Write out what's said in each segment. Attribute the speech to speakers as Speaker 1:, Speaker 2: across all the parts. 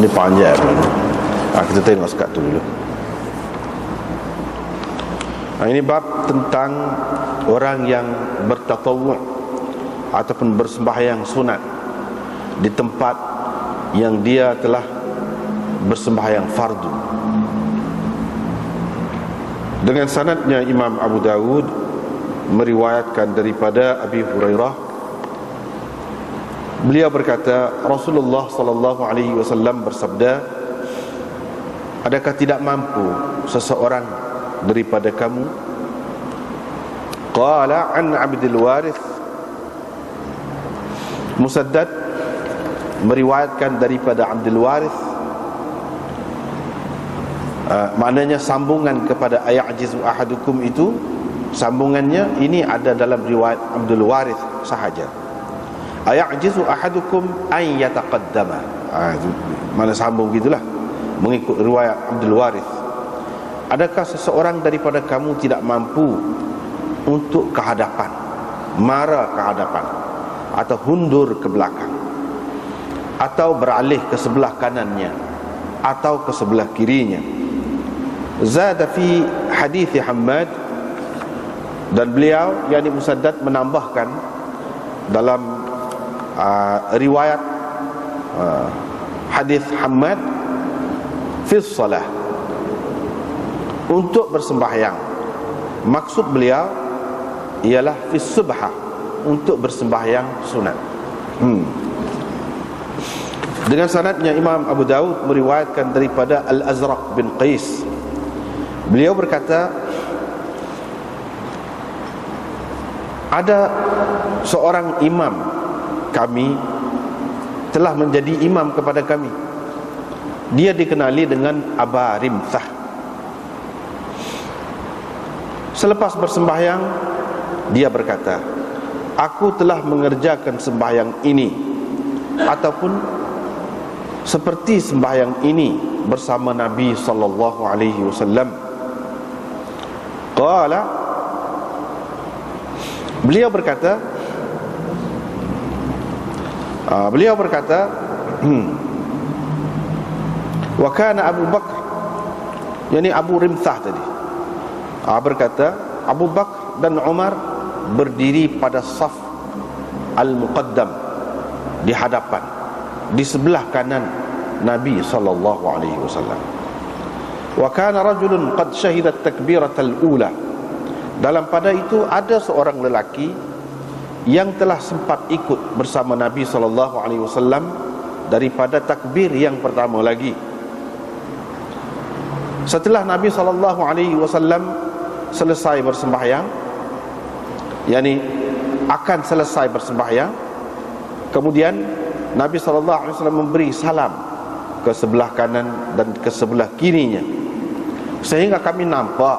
Speaker 1: Ini panjang. Kita tengok sekat tu dulu. Ini bab tentang orang yang bertatawwu' ataupun bersembahyang sunat di tempat yang dia telah bersembahyang fardu. Dengan sanadnya Imam Abu Dawud meriwayatkan daripada Abi Hurairah, beliau berkata, Rasulullah sallallahu alaihi wasallam bersabda, adakah tidak mampu seseorang daripada kamu? Qala an Abdul Warith. Musaddad meriwayatkan daripada Abdul Warith, maknanya sambungan kepada ayajizu ahadukum itu, sambungannya ini ada dalam riwayat Abdul Warith sahaja. Ayajizu ahadukum an yataqaddama, mana sambung gitulah mengikut riwayat Abdul Warith. Adakah seseorang daripada kamu tidak mampu untuk ke hadapan, mara ke hadapan, atau hundur ke belakang, atau beralih ke sebelah kanannya atau ke sebelah kirinya? Zada fi hadis Hammad, dan beliau yakni Musaddad menambahkan dalam riwayat hadis Hammad fi shalah, untuk bersembahyang. Maksud beliau ialah fi subhah, untuk bersembahyang sunat. Dengan sanadnya Imam Abu Dawud meriwayatkan daripada Al-Azraq bin Qais, beliau berkata, ada seorang imam kami telah menjadi imam kepada kami. Dia dikenali dengan Aba Rimthah. Selepas bersembahyang, dia berkata, aku telah mengerjakan sembahyang ini ataupun seperti sembahyang ini bersama Nabi sallallahu alaihi wasallam. Qala, beliau berkata, wa kana Abu Bakar, yakni Abu Rimthah tadi, berkata, Abu Bakar dan Umar berdiri pada saf al-muqaddam, di hadapan, di sebelah kanan Nabi sallallahu alaihi wasallam. Wa kana rajulun qad shahida at-takbiratal ula. Dalam pada itu ada seorang lelaki yang telah sempat ikut bersama Nabi sallallahu alaihi wasallam daripada takbir yang pertama lagi. Setelah Nabi sallallahu alaihi wasallam selesai bersembahyang, yakni akan selesai bersembahyang, kemudian Nabi SAW memberi salam ke sebelah kanan dan ke sebelah kirinya, sehingga kami nampak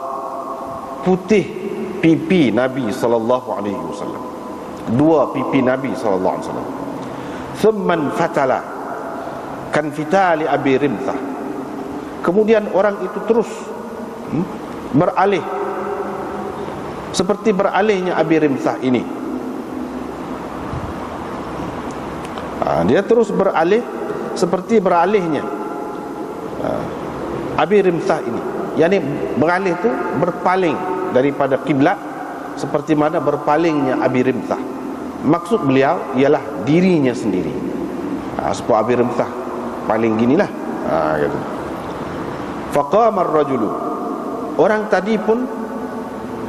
Speaker 1: putih pipi Nabi SAW, dua pipi Nabi SAW. Thumman fatala kan fitali Abi Rimthah. Kemudian orang itu terus beralih seperti beralihnya Abi Rimthah ini. Dia terus beralih seperti beralihnya Abi Rimthah ini, yakni beralih itu berpaling daripada kiblat seperti mana berpalingnya Abi Rimthah. Maksud beliau ialah dirinya sendiri. Supaya Abi Rimthah paling ginilah, gitu. Faqama ar-rajulu, orang tadi pun,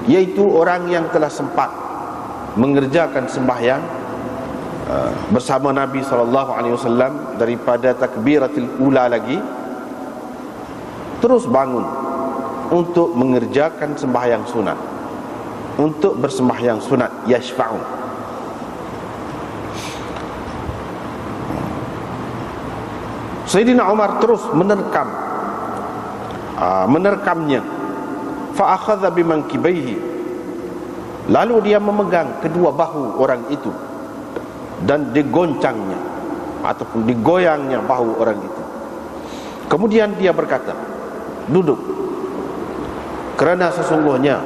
Speaker 1: yaitu orang yang telah sempat mengerjakan sembahyang bersama Nabi SAW daripada takbiratul ula lagi, terus bangun untuk mengerjakan sembahyang sunat, untuk bersembahyang sunat, yashfa'u. Sayyidina Umar terus menerkamnya. Fa akhadha bimankibaihi, lalu dia memegang kedua bahu orang itu dan digoncangnya ataupun digoyangnya bahu orang itu. Kemudian dia berkata, duduk, kerana sesungguhnya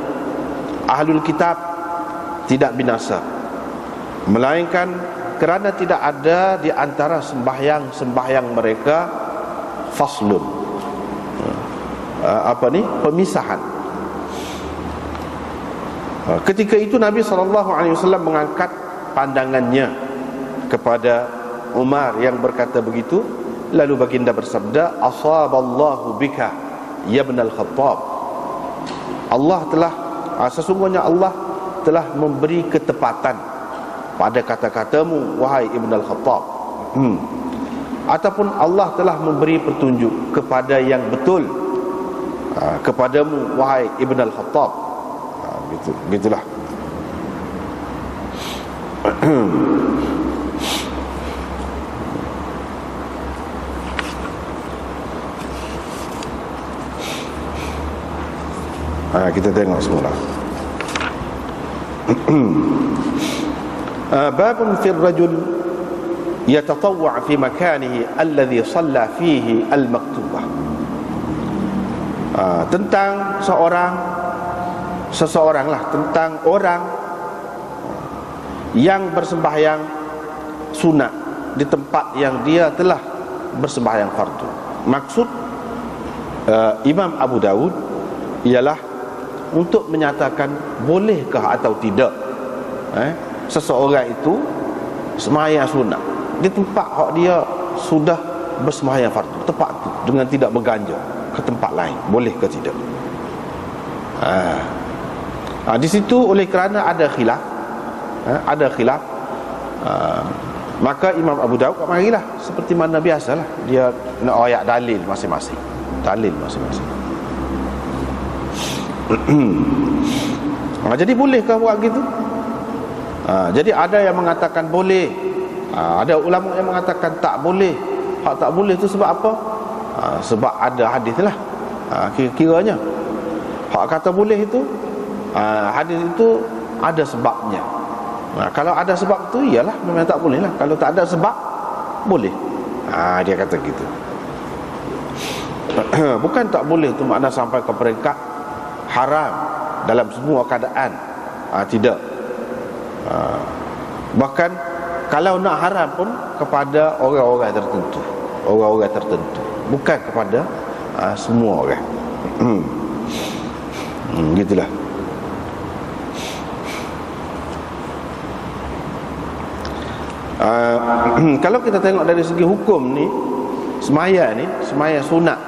Speaker 1: ahlul kitab tidak binasa, melainkan kerana tidak ada di antara sembahyang-sembahyang mereka faslun, pemisahan. Ketika itu Nabi SAW mengangkat pandangannya kepada Umar yang berkata begitu. Lalu baginda bersabda, asaballahu bika ya ibn al-Khattab. Sesungguhnya Allah telah memberi ketepatan pada kata-katamu, wahai Ibn al-Khattab. Ataupun Allah telah memberi petunjuk kepada yang betul kepadamu, wahai Ibn al-Khattab. Begitulah. Kita tengok semula. Babun fi ar-rajul yatatawwa' fi makanihi alladhi shalla fihi al-maktubah. Tentang tentang orang yang bersembahyang sunat di tempat yang dia telah bersembahyang fardu. Maksud Imam Abu Dawud ialah untuk menyatakan bolehkah atau tidak seseorang itu sembahyang sunat di tempat dia sudah bersembahyang fardu, tempat itu, dengan tidak berganjal ke tempat lain, boleh ke tidak? Di situ oleh kerana ada khilaf, maka Imam Abu Dawud marilah seperti mana biasalah, dia nak ayat dalil masing-masing. Jadi bolehkah buat gitu? Jadi ada yang mengatakan boleh, ada ulama yang mengatakan tak boleh. Hak tak boleh itu sebab apa? Sebab ada hadis lah. Kira-kiranya hak kata boleh itu, hadis itu ada sebabnya. Kalau ada sebab tu, iyalah memang tak boleh lah. Kalau tak ada sebab, boleh. Dia kata gitu. Bukan tak boleh tu makna sampai ke peringkat haram dalam semua keadaan. Tidak. Bahkan kalau nak haram pun kepada orang-orang tertentu, bukan kepada semua orang. Gitulah. Kalau kita tengok dari segi hukum ni, semaya sunat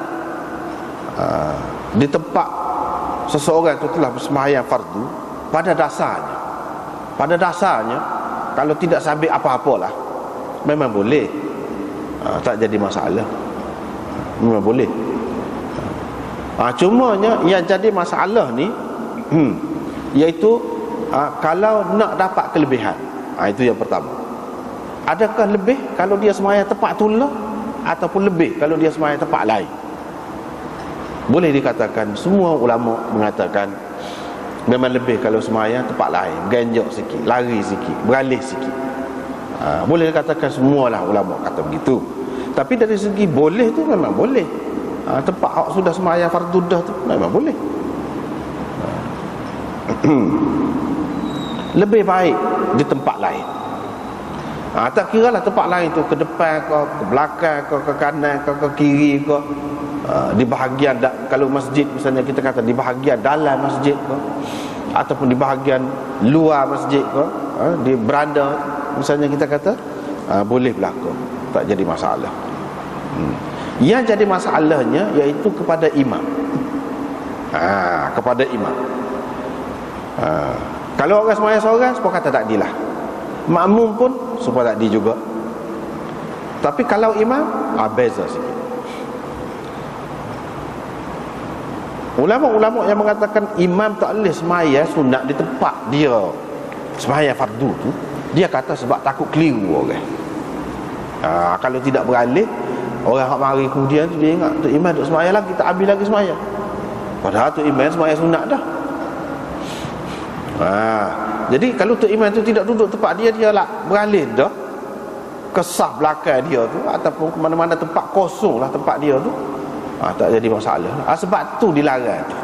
Speaker 1: di tempat seseorang itu telah bersembahyang fardu, pada dasarnya kalau tidak sabit apa-apalah, memang boleh, tak jadi masalah, memang boleh. Cumanya yang jadi masalah ni iaitu kalau nak dapat kelebihan. Itu yang pertama. Adakah lebih kalau dia sembahyang tempat tu lah, ataupun lebih kalau dia sembahyang tempat lain? Boleh dikatakan, semua ulama mengatakan memang lebih kalau sembahyang tempat lain, ganjok sikit, lari sikit, beralih sikit. Boleh dikatakan, semualah ulama kata begitu. Tapi dari segi boleh tu memang boleh. Tempat sudah sembahyang fardu dah tu memang boleh. Lebih baik di tempat lain. Tak kira lah tempat lain tu, ke depan ke belakang ke kanan ke kiri ke, di bahagian kalau masjid misalnya kita kata di bahagian dalam masjid ke, ataupun di bahagian luar masjid ke, di beranda misalnya kita kata, boleh berlaku, tak jadi masalah. Yang jadi masalahnya iaitu kepada imam. Kepada imam. Kalau orang sembahyang seorang, sepuluh kata tak dilah. Makmum pun supaya tak di juga. Tapi kalau imam, beza sikit. Ulama-ulama yang mengatakan imam tak boleh sembahyang sunat di tempat dia sembahyang fardu tu, dia kata sebab takut keliru orang. Kalau tidak beralih, orang hak mari kemudian tu dia ingat tu imam duk sembahyang lagi, tak habis lagi sembahyang. Padahal tu imam sembahyang sunat dah. Jadi kalau tu imam tu tidak duduk tempat dia lah beralih dah ke saf belakang dia tu, ataupun ke mana-mana tempat kosong lah tempat dia tu, tak jadi masalah. Sebab tu dilarang tu.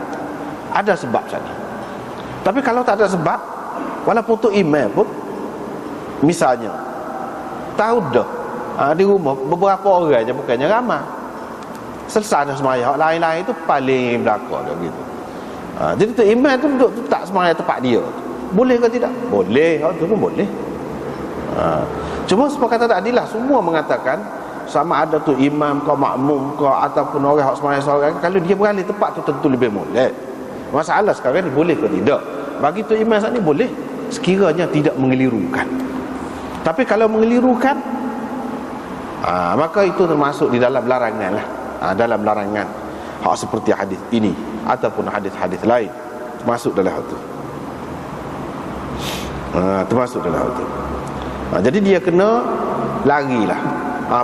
Speaker 1: Ada sebab sana. Tapi kalau tak ada sebab, walaupun tu imam pun, misalnya tahu dah di rumah beberapa orang je, bukannya ramai, selesai dah sembahyang. Hak lain-lain tu paling belakang dah gitu. Jadi tu imam tu duduk tu tak sembahyang tempat dia. Boleh ke tidak? Boleh, hak tu pun boleh. Cuma sebab kata tak adil lah, semua mengatakan sama ada tu imam kau makmum kau ataupun orang hak sembahyang seorang, kalau dia beralih tempat tu tentu lebih molek. Masalah sekarang ni boleh ke tidak? Bagi tu imam saat ni boleh, sekiranya tidak mengelirukan. Tapi kalau mengelirukan, maka itu termasuk di dalam larangan lah. Dalam larangan hak seperti hadis ini ataupun hadis-hadis lain, termasuk dalam hal itu. Termasuk dalam hal itu. Jadi dia kena larilah.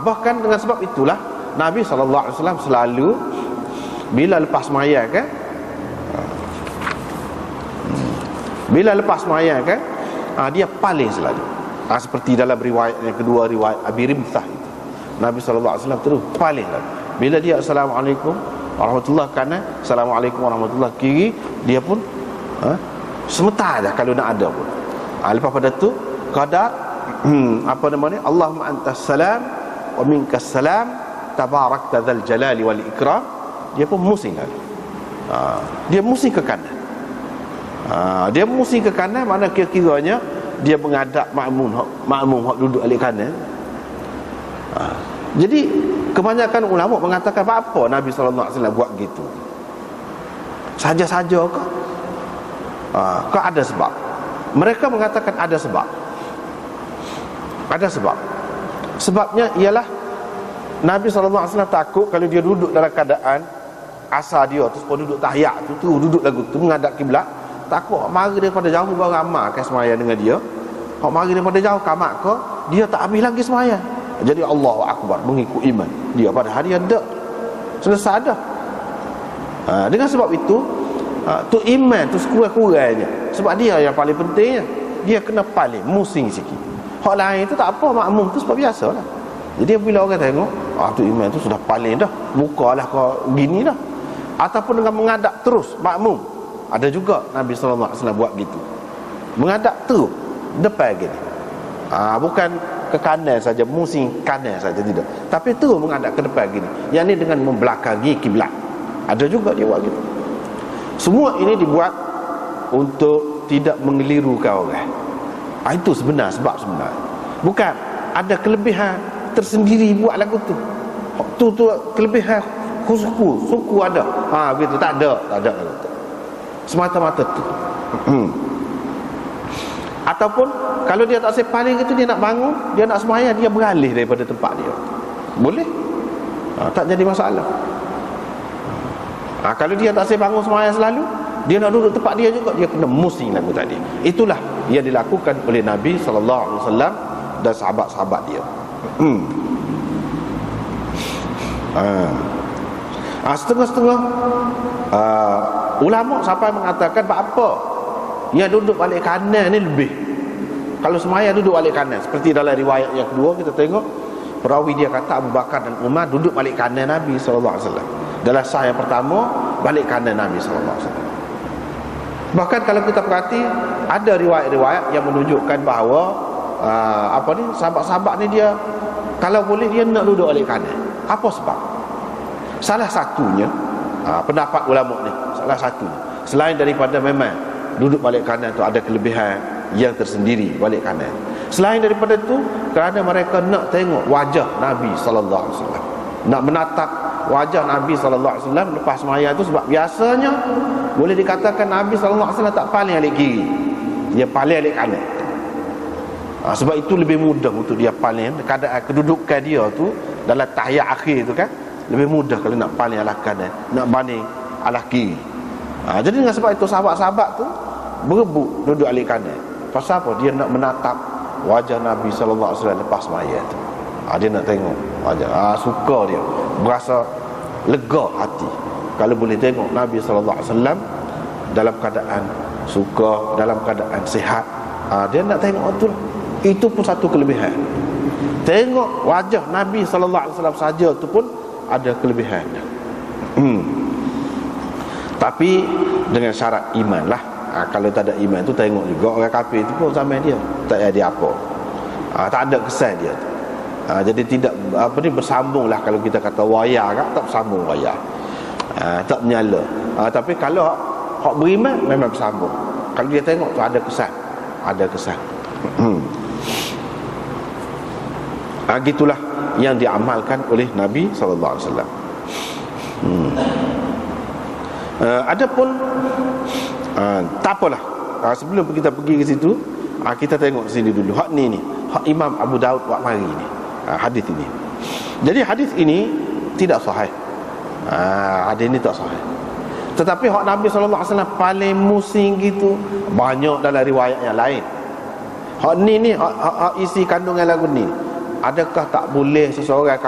Speaker 1: Bahkan dengan sebab itulah Nabi SAW selalu bila lepas sembahyang kan, bila lepas sembahyang kan, dia paling selalu. Seperti dalam riwayat yang kedua, riwayat Abi Rimthah itu, Nabi SAW terus paling lah. Bila dia Assalamualaikum warahmatullahi kanan, Assalamualaikum warahmatullahi kiri, dia pun sementara dah kalau nak ada pun. Lepas pada tu qadar apa namanya, Allahumma antas salam wa minkas salam tabarakta dzal jalali wal ikram, dia pun musing kan. Dia musing ke kanan. Dia musing ke kanan, mana kira-kiranya dia menghadap makmum hak duduk alik kanan. Jadi kebanyakan ulama mengatakan apa Nabi SAW buat gitu? Saja-saja ke? Ke ada sebab? Mereka mengatakan ada sebab. Ada sebab. Sebabnya ialah Nabi SAW takut kalau dia duduk dalam keadaan asal dia terus pun duduk tahiyat tu duduk lagu tu menghadap kiblat, takut mari daripada jauh baru amalkan sembahyang dengan dia. Hak mari daripada jauh kamak ke, dia tak habis lagi sembahyang. Jadi Allahu Akbar mengikut iman dia, padahal dia ada selesai dah. Dengan sebab itu tu iman tu sekurang-kurangnya, sebab dia yang paling pentingnya, dia kena paling musing sikit. Hak lain tu tak apa, makmum tu sebab biasalah. Jadi bila orang tengok tu iman tu sudah paling dah, mukalah kau gini dah, ataupun dengan menghadap terus makmum. Ada juga Nabi SAW buat gitu, menghadap terus depan gini. Bukan ke kanan saja, musing kanan saja, tidak, tapi terus menghadap ke depan gini. Yang ni dengan membelakangi kiblat. Ada juga dia buat gitu. Semua ini dibuat untuk tidak mengelirukan orang. Itu sebenar, sebab sebenar. Bukan ada kelebihan tersendiri buat lagu tu. Tu kelebihan suku ada. Begitu, tak ada lagu tu. Semata-mata tu. Ataupun kalau dia tak sepaling itu, dia nak bangun, dia nak sembahyang, dia beralih daripada tempat dia. Boleh. Tak jadi masalah. Kalau dia tak sebangun sembahyang selalu, dia nak duduk tempat dia juga, dia kena musing lagu tadi. Itulah yang dilakukan oleh Nabi SAW dan sahabat-sahabat dia. Setengah-setengah ulama sampai mengatakan apa yang duduk balik kanan ni lebih. Kalau sembahyang duduk balik kanan, seperti dalam riwayat yang kedua kita tengok, perawi dia kata Abu Bakar dan Umar duduk balik kanan Nabi SAW. Dalam sah yang pertama, balik kanan Nabi SAW. Bahkan kalau kita perhati, ada riwayat-riwayat yang menunjukkan bahawa sahabat-sahabat ni dia kalau boleh dia nak duduk balik kanan. Apa sebab? Salah satunya, pendapat ulama ni, salah satunya, selain daripada memang duduk balik kanan tu ada kelebihan yang tersendiri balik kanan, selain daripada itu, kerana mereka nak tengok wajah Nabi SAW, nak menatap wajah Nabi SAW lepas sembahyang tu. Sebab biasanya boleh dikatakan Nabi SAW tak paling alik kiri, dia paling alik kanan. Sebab itu lebih mudah untuk dia paling, keadaan kedudukan dia tu dalam tahiyat akhir tu kan, lebih mudah kalau nak paling alah kanan, nak banding alah kiri. Jadi dengan sebab itu sahabat-sahabat tu berebut duduk alik kanan. Pasal apa? Dia nak menatap wajah Nabi SAW lepas sembahyang tu. Dia nak tengok wajah. Suka dia, berasa lega hati kalau boleh tengok Nabi SAW dalam keadaan suka, dalam keadaan sihat. Dia nak tengok tu. Itu pun satu kelebihan. Tengok wajah Nabi SAW saja tu pun ada kelebihan. Tapi dengan syarat iman lah. Kalau tak ada iman tu, tengok juga orang kafir tu pun sama dia, tak ada apa. Tak ada kesan dia tu. Jadi tidak bersambunglah. Kalau kita kata wayar tak bersambung wayar, tak menyala. Tapi kalau hak beriman memang bersambung. Kalau dia tengok tu ada kesan, ada kesan. Gitulah yang diamalkan oleh Nabi sallallahu alaihi wasallam. Adapun tak apalah, sebelum kita pergi ke situ, kita tengok sini dulu. Hak ni hak Imam Abu Daud buat mari ni, hadis ini. Jadi hadis ini tidak sahih. Hadis ini tak sahih. Tetapi hak Nabi sallallahu alaihi wasallam paling musing gitu banyak dalam riwayat yang lain. Hak ni hak isi kandungan lagu ni. Adakah tak boleh seseorang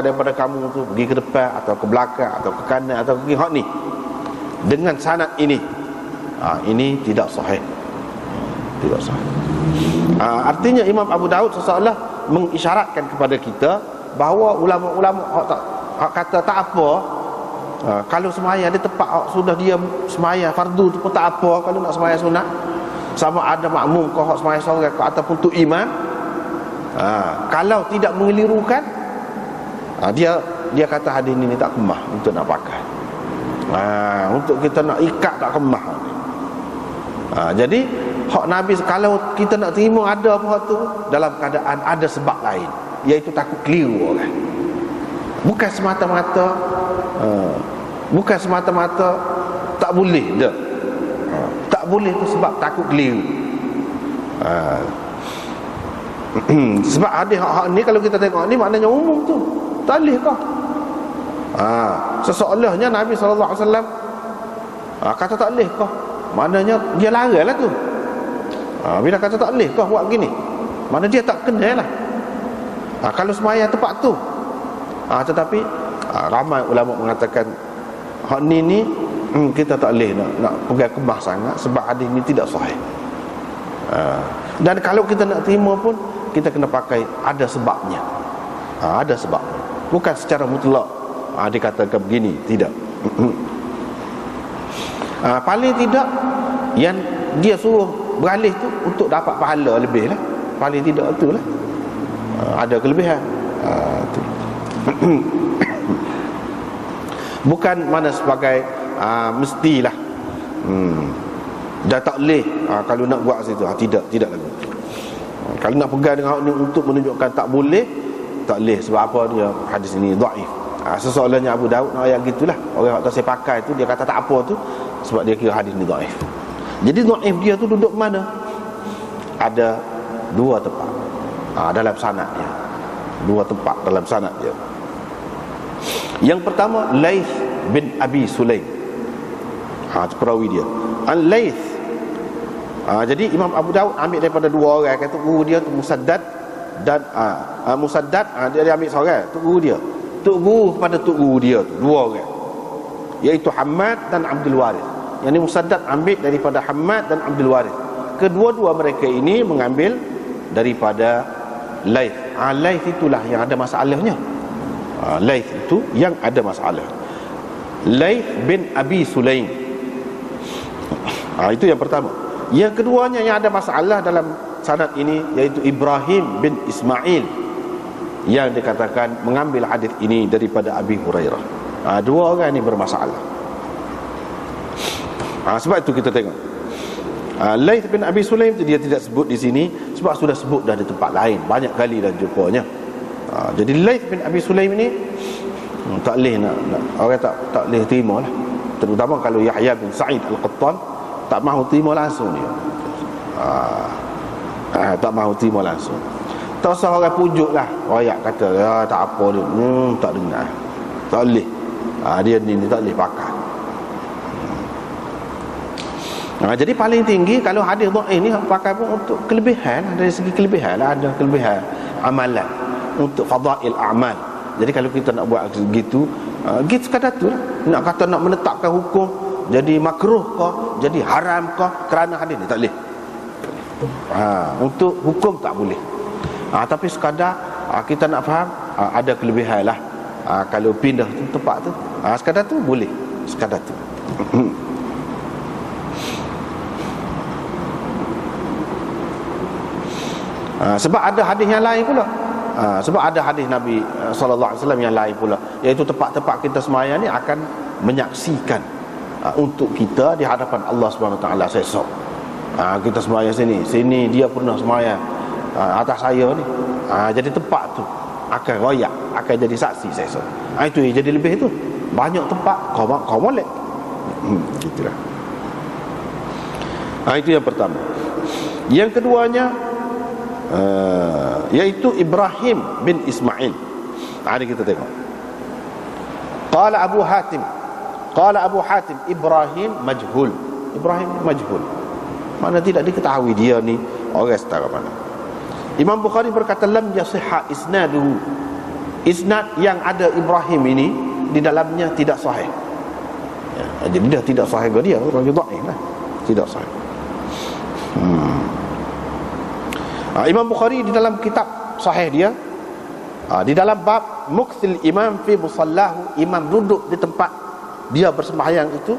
Speaker 1: daripada kamu tu pergi ke depan atau ke belakang atau ke kanan atau ke kiri? Hak ni dengan sanad ini, ini tidak sahih. Tidak sahih. Artinya Imam Abu Daud seolah mengisyaratkan kepada kita bahawa ulama-ulama hak kata tak apa, kalau semaya dia tepat sudah dia semaya fardu tu pun tak apa. Kalau nak semaya sunat, sama ada makmum kau hak semaya seorang kau ataupun tu imam, kalau tidak mengelirukan, dia kata hadis ini tak kemah untuk nak pakai. Untuk kita nak ikat tak kemah. Jadi hak Nabi, kalau kita nak terima ada apa tu dalam keadaan ada sebab lain, iaitu takut keliru orang. Bukan semata-mata tak boleh dah. Tak boleh tu sebab takut keliru. Sebab hadis hak ni kalau kita tengok ni maknanya umum tu. Tak boleh kah? Seseolahnya Nabi sallallahu alaihi wasallam kata tak boleh kah? Maknanya dia larang lah tu. Bila kata tak boleh kah buat gini, mana dia tak kenal lah. Kalau semaya tempat tu. Tetapi ramai ulama mengatakan hak ni kita tak boleh nak pegang kemah sangat sebab hadis ni tidak sahih. Dan kalau kita nak terima pun kita kena pakai ada sebabnya. Ada sebab. Bukan secara mutlak dikatakan begini, tidak. Paling tidak yang dia suruh beralih tu untuk dapat pahala lebih lah. Paling tidak itulah. Ada kelebihan. Tu. Bukan mana sebagai mestilah. Dah tak boleh kalau nak buat situ. Tidak lagi. Kalau nak pegang dengan ni untuk menunjukkan tak boleh, tak boleh. Sebab apa dia hadis ini dhaif. Sesoalnya Abu Daud ayat gitulah. Orang tak saya pakai tu dia kata tak apa tu sebab dia kira hadis ni dhaif. Jadi dhaif dia tu duduk mana? Ada dua tempat dalam sanadnya. Dua tempat dalam sanad dia. Yang pertama Laith bin Abi Sulaim. Perawi dia Al-Laith. Jadi Imam Abu Daud ambil daripada dua orang, kata guru dia tu Musaddad dan Musaddad, dia ambil seorang tu guru dia. Tok guru kepada tok guru dia tu dua orang, iaitu Hammad dan Abdul Warith. Yang ni Musaddad ambil daripada Hammad dan Abdul Warith. Kedua-dua mereka ini mengambil daripada Laith. Laith itulah yang ada masalahnya. Laith itu yang ada masalah. Laith bin Abi Sulaim. Itu yang pertama. Yang keduanya yang ada masalah dalam sanad ini iaitu Ibrahim bin Ismail, yang dikatakan mengambil hadis ini daripada Abi Hurairah. Dua orang ini bermasalah. Sebab itu kita tengok Laith bin Abi Sulaim itu dia tidak sebut di sini sebab sudah sebut dah di tempat lain banyak kali dah jumpanya. Jadi Laith bin Abi Sulaim ini tak boleh nak orang tak boleh terima lah. Terutama kalau Yahya bin Sa'id Al-Qattan tak mahu terima langsung dia. Tak mahu terima langsung. Tak usah orang pujuk lah. Royak kata tak apa dia. Tak dengar. Tak boleh. Dia ni tak boleh pakai. Jadi paling tinggi kalau hadis dhaif ni pakai pun untuk kelebihan, dari segi kelebihan lah, ada kelebihan amalan untuk fadail a'mal. Jadi kalau kita nak buat gitu, gitu sekadar tu lah. Nak kata nak menetapkan hukum jadi makruh kah, jadi haram kah kerana hadis ni tak boleh. Untuk hukum tak boleh. Tapi sekadar kita nak faham ada kelebihan lah. Kalau pindah tempat tu, sekadar tu boleh. Sekadar tu. Sebab ada hadis yang lain pula. Sebab ada hadis Nabi sallallahu alaihi wasallam yang lain pula, iaitu tempat-tempat kita sembahyang ni akan menyaksikan untuk kita di hadapan Allah Subhanahu Wa Taala esok. Kita sembahyang sini dia pernah sembahyang atas saya ni. Jadi tempat tu akan royak, akan jadi saksi esok. Itu jadi lebih tu. Banyak tempat kau molek. Gitulah. Itu yang pertama. Yang keduanya yaitu Ibrahim bin Ismail. Hari kita tengok. Qala Abu Hatim Ibrahim majhul. Ibrahim majhul, mana tidak diketahui dia ni orang setara mana. Imam Bukhari berkata lam yasihha isnaduhu. Isnad yang ada Ibrahim ini di dalamnya tidak sahih. Jadi dia tidak sahih ke dia, orang dhaif lah. Tidak sahih. Imam Bukhari di dalam kitab sahih dia, di dalam bab mukthil imam fi musallahu, imam duduk di tempat dia bersembahyang itu,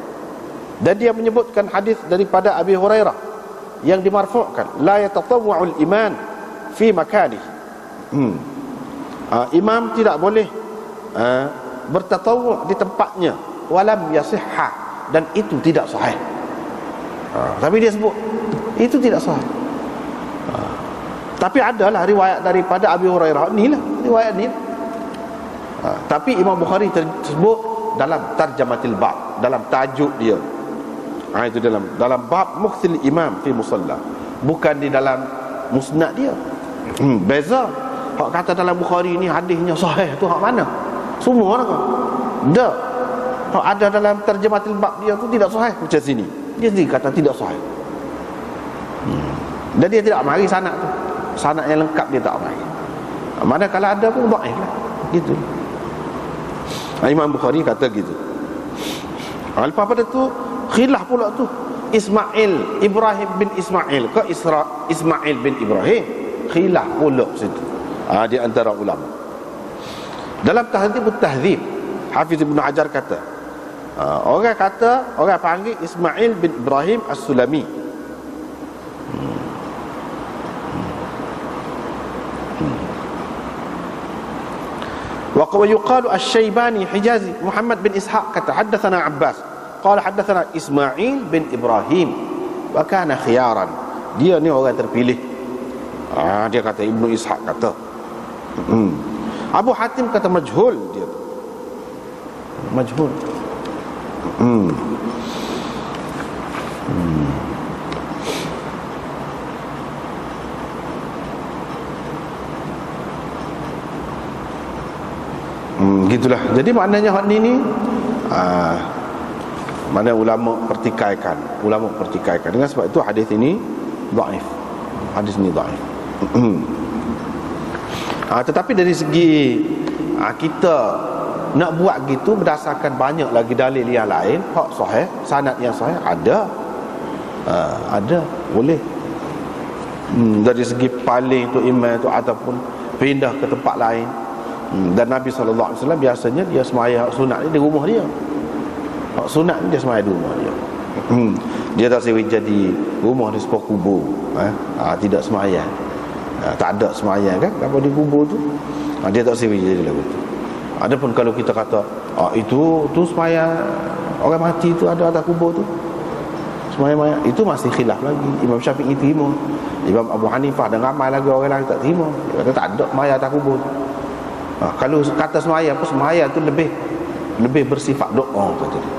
Speaker 1: dan dia menyebutkan hadis daripada Abi Hurairah yang dimarfu'kan, la yatatawwa'ul iman fi makani. Imam tidak boleh bertatawwu' di tempatnya, walam yasihha, dan itu tidak sahih. Tapi dia sebut itu tidak sahih. Tapi adalah riwayat daripada Abi Hurairah ni lah, riwayat ni. Tapi Imam Bukhari tersebut dalam tarjamatil bab, dalam tajuk dia. Itu dalam bab mukthil imam fi musalla, bukan di dalam musnad dia. Beza. Hak kata dalam Bukhari ni hadisnya sahih tu hak mana? Semua lah kan? Dah. Hak ada dalam tarjamatil bab dia tu tidak sahih macam sini. Dia sendiri kata tidak sahih. Dan dia tidak mari sanad tu. Sanad yang lengkap dia tak mari. Mana kalau ada pun dhaif lah. Gitu. Imam Bukhari kata gitu. Lepas pada tu khilaf pula tu, Ismail, Ibrahim bin Ismail ke Ismail bin Ibrahim, khilaf pula situ di antara ulama. Dalam Tahdzib Hafiz Ibn Hajar kata, orang panggil Ismail bin Ibrahim As-Sulami. Wa yuqalu Asy-Syaibani Hijazi Muhammad bin Ishaq kata haddatsana Abbas qala haddatsana Ismail bin Ibrahim wa kana khiyaran. Dia ni orang terpilih. Dia kata Ibnu Ishaq kata. Abu Hatim kata majhul dia. Majhul. Gitulah. Jadi maknanya hak ni mana ulama pertikaikan dengan sebab itu hadis ini dhaif. Hadis ini dhaif. Tetapi dari segi kita nak buat gitu berdasarkan banyak lagi dalil yang lain, hak sahih, sanad yang sahih ada. Ada, boleh. Dari segi paling tu imam tu ataupun pindah ke tempat lain. Dan Nabi SAW biasanya dia sembahyang sunat ni di rumah dia. Sunat ni dia sembahyang di rumah dia. Dia tak sewi jadi rumah di sebuah kubur. Tidak sembahyang. Tak ada sembahyang kan apa di kubur tu. Dia tak sewi jadi lagu tu. Adapun kalau kita kata itu sembahyang orang mati tu ada atas kubur tu, sembahyang itu masih khilaf lagi. Imam Syafi'i terima, Imam Abu Hanifah dan ramai lagi orang lain tak terima. Dia kata tak ada sembahyang atas kubur tu. Kalau kata sembahyang pun sembahyang tu lebih bersifat doa kata dia.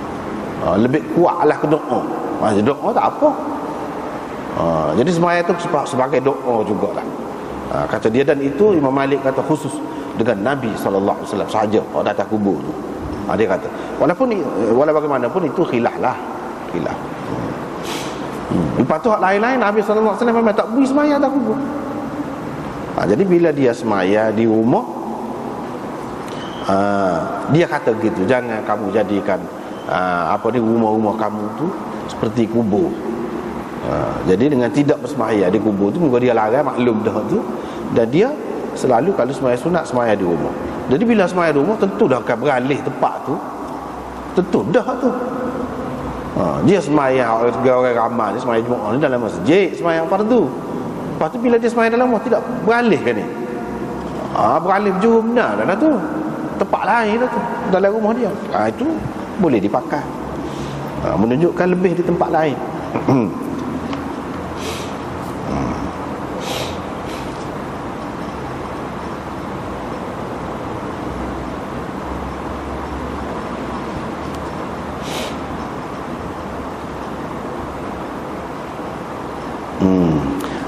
Speaker 1: Lebih kuatlah ke doa. Doa tak apa. Jadi sembahyang tu sebagai doa jugalah. Kata dia, dan itu Imam Malik kata khusus dengan Nabi SAW sahaja pada atas kubur tu. Dia kata walaupun bagaimanapun itu khilaf lah. Khilaf. Lepas tu hak lain-lain Nabi SAW memang tak boleh sembahyang atas kubur. Jadi bila dia sembahyang di rumah, dia kata gitu, jangan kamu jadikan rumah-rumah kamu tu seperti kubur. Jadi dengan tidak bersembahyang di kubur tu, muka dia larang, maklum dah tu. Dan dia selalu kalau sembahyang sunat, sembahyang di rumah. Jadi bila sembahyang di rumah, tentu dah akan beralih tempat tu. Tentu dah tu. Dia sembahyang orang ramai, dia sembahyang Jumaat ni dalam masjid, sembahyang fardu. Lepas tu bila dia sembahyang dalam rumah, tidak beralih kan ni. beralih juru benar dah tu, tempat lain dah tu dalam rumah dia. Itu boleh dipakai, menunjukkan lebih di tempat lain.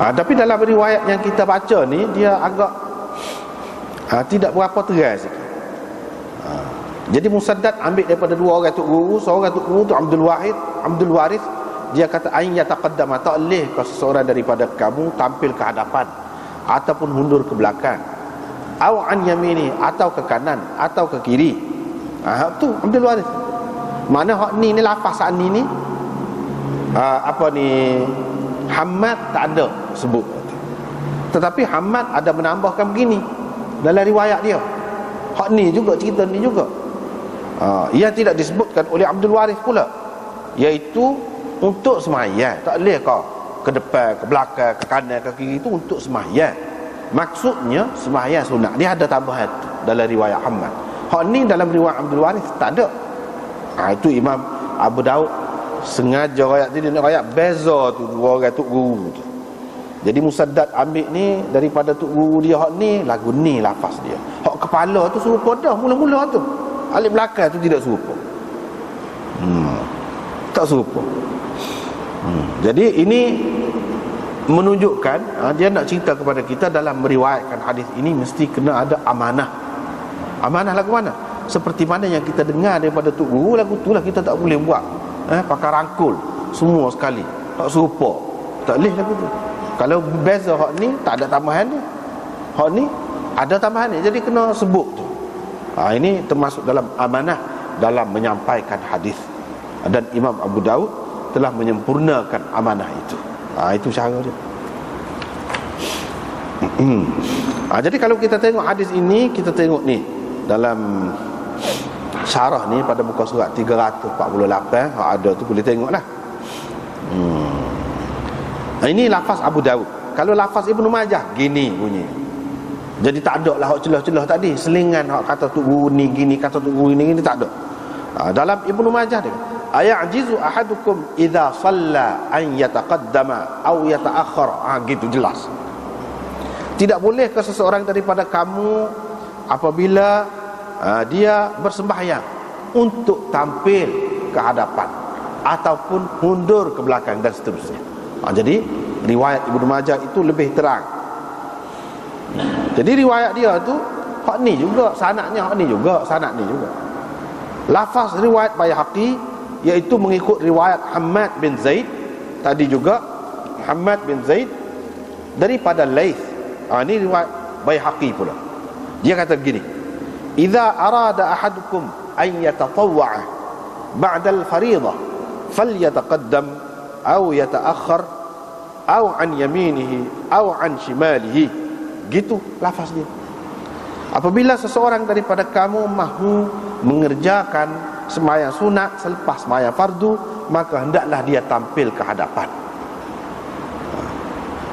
Speaker 1: Tapi dalam riwayat yang kita baca ni, dia agak tidak berapa tegas sikit. Jadi Musaddad ambil daripada dua orang tok guru. Seorang tok guru tu Abdul Warith. Dia kata ain yataqaddama, tak leh kalau seseorang daripada kamu tampil ke hadapan ataupun mundur ke belakang, au an yamini, atau ke kanan atau ke kiri. Tu Abdul Warith. Mana hak ni lafaz saat ni Hammad tak ada sebut. Tetapi Hammad ada menambahkan begini dalam riwayat dia. Hak ni juga, cerita ni juga, ia tidak disebutkan oleh Abdul Warith pula, iaitu untuk semayang. Tak boleh kau ke depan, ke belakang, ke kanan, ke kiri, itu untuk semayang. Maksudnya semayang sunat. Dia ada tambahan dalam riwayat Hammad. Hak ni dalam riwayat Abdul Warith tak ada. Itu Imam Abu Daud sengaja rakyat ni, dia rakyat beza tu dua orang tok guru tu. Jadi Musaddad ambil ni daripada tok guru dia, hak ni lagu ni lafaz dia. Hak kepala tu serupa dah mula-mula tu. Alif belakang tu tidak serupa. Tak serupa. Jadi ini menunjukkan, dia nak cerita kepada kita dalam meriwayatkan hadis ini mesti kena ada amanah. Amanah lagu mana? Seperti mana yang kita dengar daripada tok guru, lagu tu lah kita tak boleh buat. Pakai rangkul semua sekali, tak serupa, tak boleh lagu tu. Kalau beza hak ni tak ada tambahan dia, hak ni ada tambahan dia, jadi kena sebut tu. Ini termasuk dalam amanah dalam menyampaikan hadis, dan Imam Abu Daud telah menyempurnakan amanah itu. Itu cara dia. Jadi kalau kita tengok hadis ini, kita tengok ni dalam syarah ni pada muka surat 348, ada tu boleh tengoklah. Ini lafaz Abu Daud. Kalau lafaz Ibnu Majah gini bunyi. Jadi tak ada lah hak celah-celah tadi, selingan hak kata tu guru ni gini, kata tu guru ni tak ada. Dalam Ibnu Majah dia, ayajizu ahadukum idza shalla an yataqaddama aw yata'akhkhar. Gitu jelas. Tidak boleh ke seseorang daripada kamu apabila dia bersembahyang untuk tampil ke hadapan ataupun mundur ke belakang dan seterusnya. Jadi riwayat Ibnu Majah itu lebih terang. Jadi riwayat dia tu hak ni juga, sanadnya hak ni juga, sanad ni juga. Lafaz riwayat Baihaqi iaitu mengikut riwayat Hammad bin Zaid tadi juga, Hammad bin Zaid daripada Laith. Ini riwayat Baihaqi pula. Dia kata begini, idza arada ahadukum an yatatawwa'a ba'da al-fariidah falyataqaddam aw yata'akhkhar aw an yaminihi aw an shimalihi. Gitu lafaz dia. Apabila seseorang daripada kamu mahu mengerjakan sembahyang sunat selepas sembahyang fardu, maka hendaklah dia tampil ke hadapan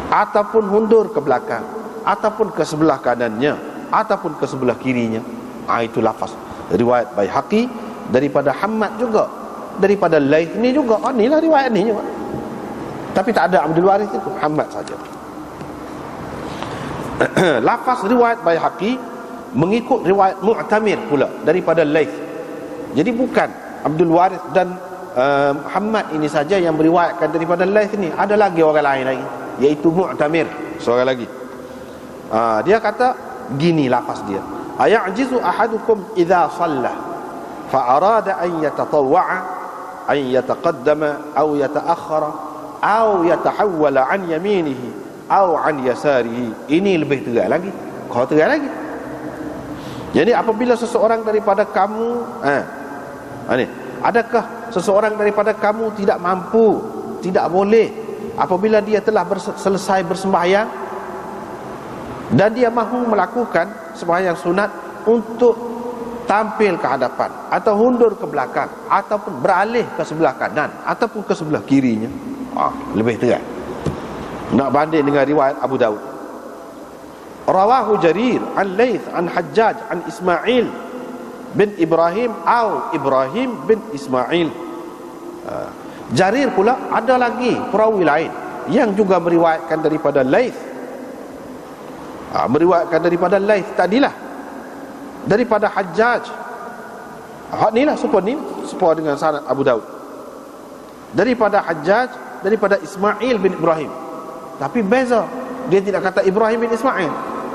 Speaker 1: ataupun mundur ke belakang ataupun ke sebelah kanannya ataupun ke sebelah kirinya. Itu lafaz riwayat Baihaqi daripada Hammad juga, daripada Laith ni juga. Inilah riwayat ni juga, tapi tak ada Abdul Warith itu, Hammad saja. Lafaz riwayat Baihaqi mengikut riwayat Mu'tamir pula daripada Laith. Jadi bukan Abdul Warith dan Hammad ini saja yang meriwayatkan daripada Laith ni, ada lagi orang lain lagi, iaitu Mu'tamir, seorang lagi. Dia kata gini lafaz dia, ayajizu ahadukum idza shalla fa arada an yatatawwa'a an yataqaddama aw yata'akhkhara aw yatahawwala an yaminihi aw an yasarihi. Ini lebih terang lagi, kau terang lagi. Jadi apabila seseorang daripada kamu adakah seseorang daripada kamu tidak mampu, tidak boleh apabila dia telah selesai bersembahyang dan dia mahu melakukan sembahyang sunat untuk tampil ke hadapan atau mundur ke belakang ataupun beralih ke sebelah kanan ataupun ke sebelah kirinya, lebih terang. Nak banding dengan riwayat Abu Daud. rawahu Jarir an Laith an Hajjaj an Ismail bin Ibrahim atau Ibrahim bin Ismail. Jarir pula ada lagi perawi lain yang juga meriwayatkan daripada Laith. Meriwayatkan daripada Laith tadilah, daripada Hajjaj. Ni lah serupa dengan sanad Abu Daud. Daripada Hajjaj, daripada Ismail bin Ibrahim. Tapi beza, dia tidak kata Ibrahim bin Ismail,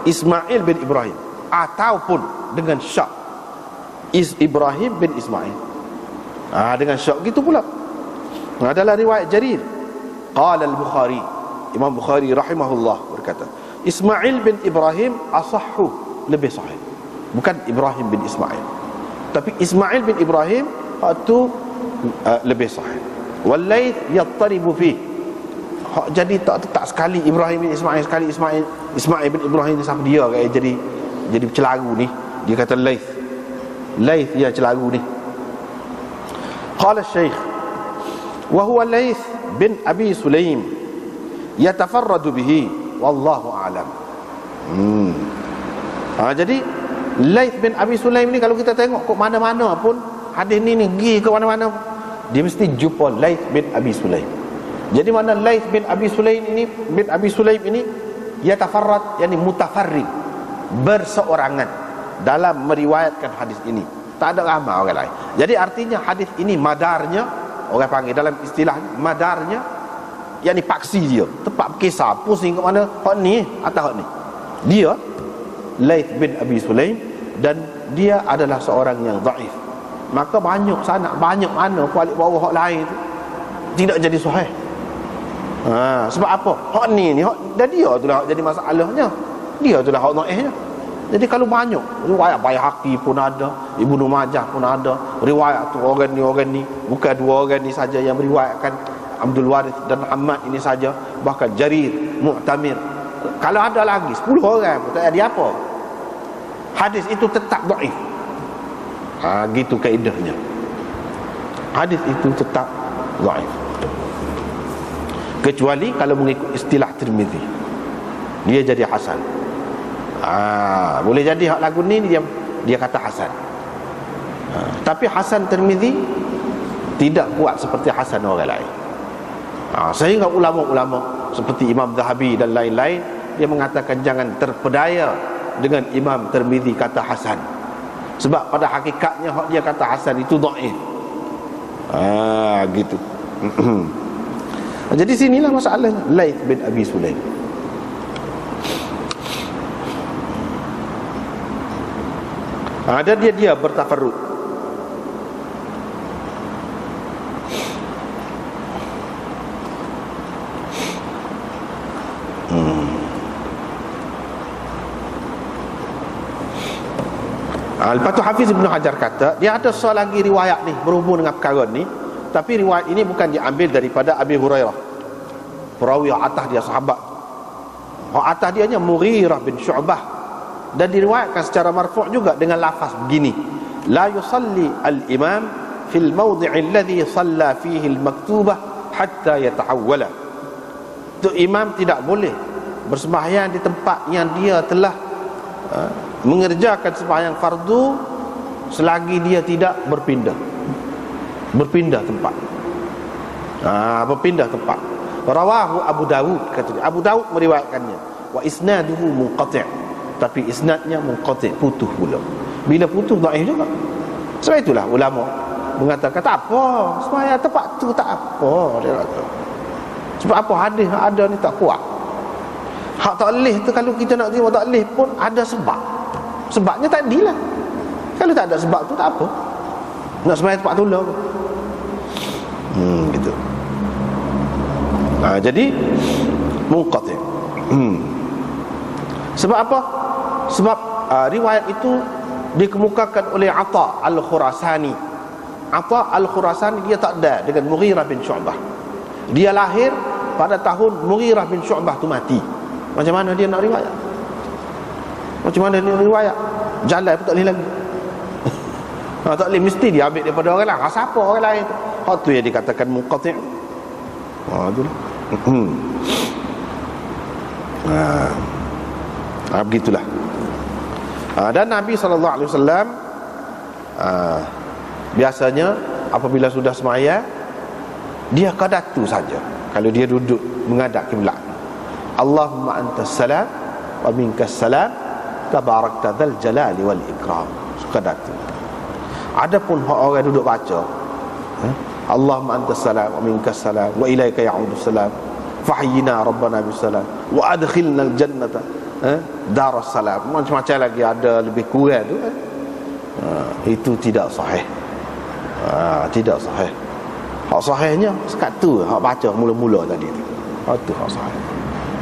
Speaker 1: Ismail bin Ibrahim, ataupun dengan syak Ibrahim bin Ismail. Dengan syak gitu pula. Adalah riwayat Jarir. Qala al-Bukhari, Imam Bukhari rahimahullah berkata, Ismail bin Ibrahim asahhu, lebih sahih. Bukan Ibrahim bin Ismail, tapi Ismail bin Ibrahim itu lebih sahih. Wal Laith yattaribu fi. Jadi tak sekali Ibrahim bin Ismail, sekali Ismail bin Ibrahim ni sama dia kayak jadi celaru ni. Dia kata Laith ya celaru ni. Qala Syekh wa huwa Laith bin Abi Sulaim yatafarradu bihi wallahu a'lam. Jadi Laith bin Abi Sulaim ni kalau kita tengok kok mana-mana pun hadis ni pergi ke mana-mana, dia mesti jumpa Laith bin Abi Sulaim. Jadi mana Laith bin Abi Sulaim ini yatafarrad, yani mutafarrid, berseorangan dalam meriwayatkan hadis ini. Tak ada ramai orang lain. Jadi artinya hadis ini madarnya, orang panggil dalam istilah madarnya, yani paksi dia, tempat berkisar, pusing ke mana, hak ni atau hak ni. Dia Laith bin Abi Sulaim, dan dia adalah seorang yang dhaif. Maka banyak sana, banyak mana kuali bawah hak lain tu tidak jadi sahih. Sebab apa? Hak ni dan dia itulah jadi masalahnya. Dia itulah hak dhaifnya. Jadi kalau banyak riwayat Baihaqi pun ada, Ibnu Majah pun ada, riwayat tu orang ni, bukan dua orang ni saja yang meriwayatkan, Abdul Warith dan Muhammad ini saja, bahkan Jarir, Mu'tamir. Kalau ada lagi 10 orang pun tak ada apa, hadis itu tetap dhaif. Gitu kaedahnya. Hadis itu tetap dhaif. Kecuali kalau mengikut istilah Tirmizi, dia jadi hasan. Boleh jadi hak lagu ni dia kata hasan. Tapi hasan Tirmizi tidak kuat seperti hasan orang lain. Sehingga ulama-ulama seperti Imam Zahabi dan lain-lain, dia mengatakan jangan terpedaya dengan Imam Tirmizi kata hasan, sebab pada hakikatnya hak dia kata hasan itu dhaif. Gitu. Jadi sinilah masalahnya Laith bin Abi Sulaim. Ada dia bertafarrud. Lepas tu Hafiz Ibn Hajar kata, dia ada soal lagi riwayat ni berhubung dengan perkara ni, tapi riwayat ini bukan diambil daripada Abi Hurairah, perawi atas dia sahabat. Atas dia nya Mughirah bin Syu'bah, dan diriwayatkan secara marfu' juga dengan lafaz begini, la yusalli al-imam fil mawdi' alladhi shalla fihi al-maktubah hatta yata'awwala. Tu imam tidak boleh bersembahyang di tempat yang dia telah mengerjakan sembahyang fardu selagi dia tidak berpindah tempat. Berpindah tempat. Rawahu Abu Dawud, kata dia. Abu Dawud meriwayatkannya, wa isnaduhu munqati', tapi isnadnya munqati', putus pula. Bila putus dhaif juga. Sebab itulah ulama mengatakan tak apa, sembahyang tempat tu tak apa, dia kata. Sebab apa? Hadis ada ni tak kuat. Hak taklih tu kalau kita nak terima taklih pun ada sebab. Sebabnya tak adilah. Kalau tak ada sebab tu tak apa, nak sembahyang tempat tu lah. Gitu. Jadi munqati'. Sebab apa? Sebab riwayat itu dikemukakan oleh Atha al-Khurasani. Atha al-Khurasani dia tak ada dengan Mughirah bin Syu'bah. Dia lahir pada tahun Mughirah bin Syu'bah tu mati. Macam mana dia nak riwayat? Jalan pun tak boleh lagi. Tak boleh, mesti dia ambil daripada orang lain. Siapa orang lain tu? Hak tu yang dikatakan munqati'. Itulah. Begitulah. Dan Nabi SAW biasanya apabila sudah semaya, dia qadatu saja. Kalau dia duduk menghadap kiblat, Allahumma antas salam wa minkas salam tabarakta dzal jalali wal ikram. Qadatu. Adapun orang duduk baca, Allahumma antas salam wa minkas salam wa ilaika ya'udus salam fahyina rabbana bis salam wa adkhilna al jannata darus salam. Macam-macam lagi ada lebih kurang tu. Itu tidak sahih. Tidak sahih. Hak sahihnya sekat tu, hak baca mula-mula tadi tu. Hak tu hak sahih.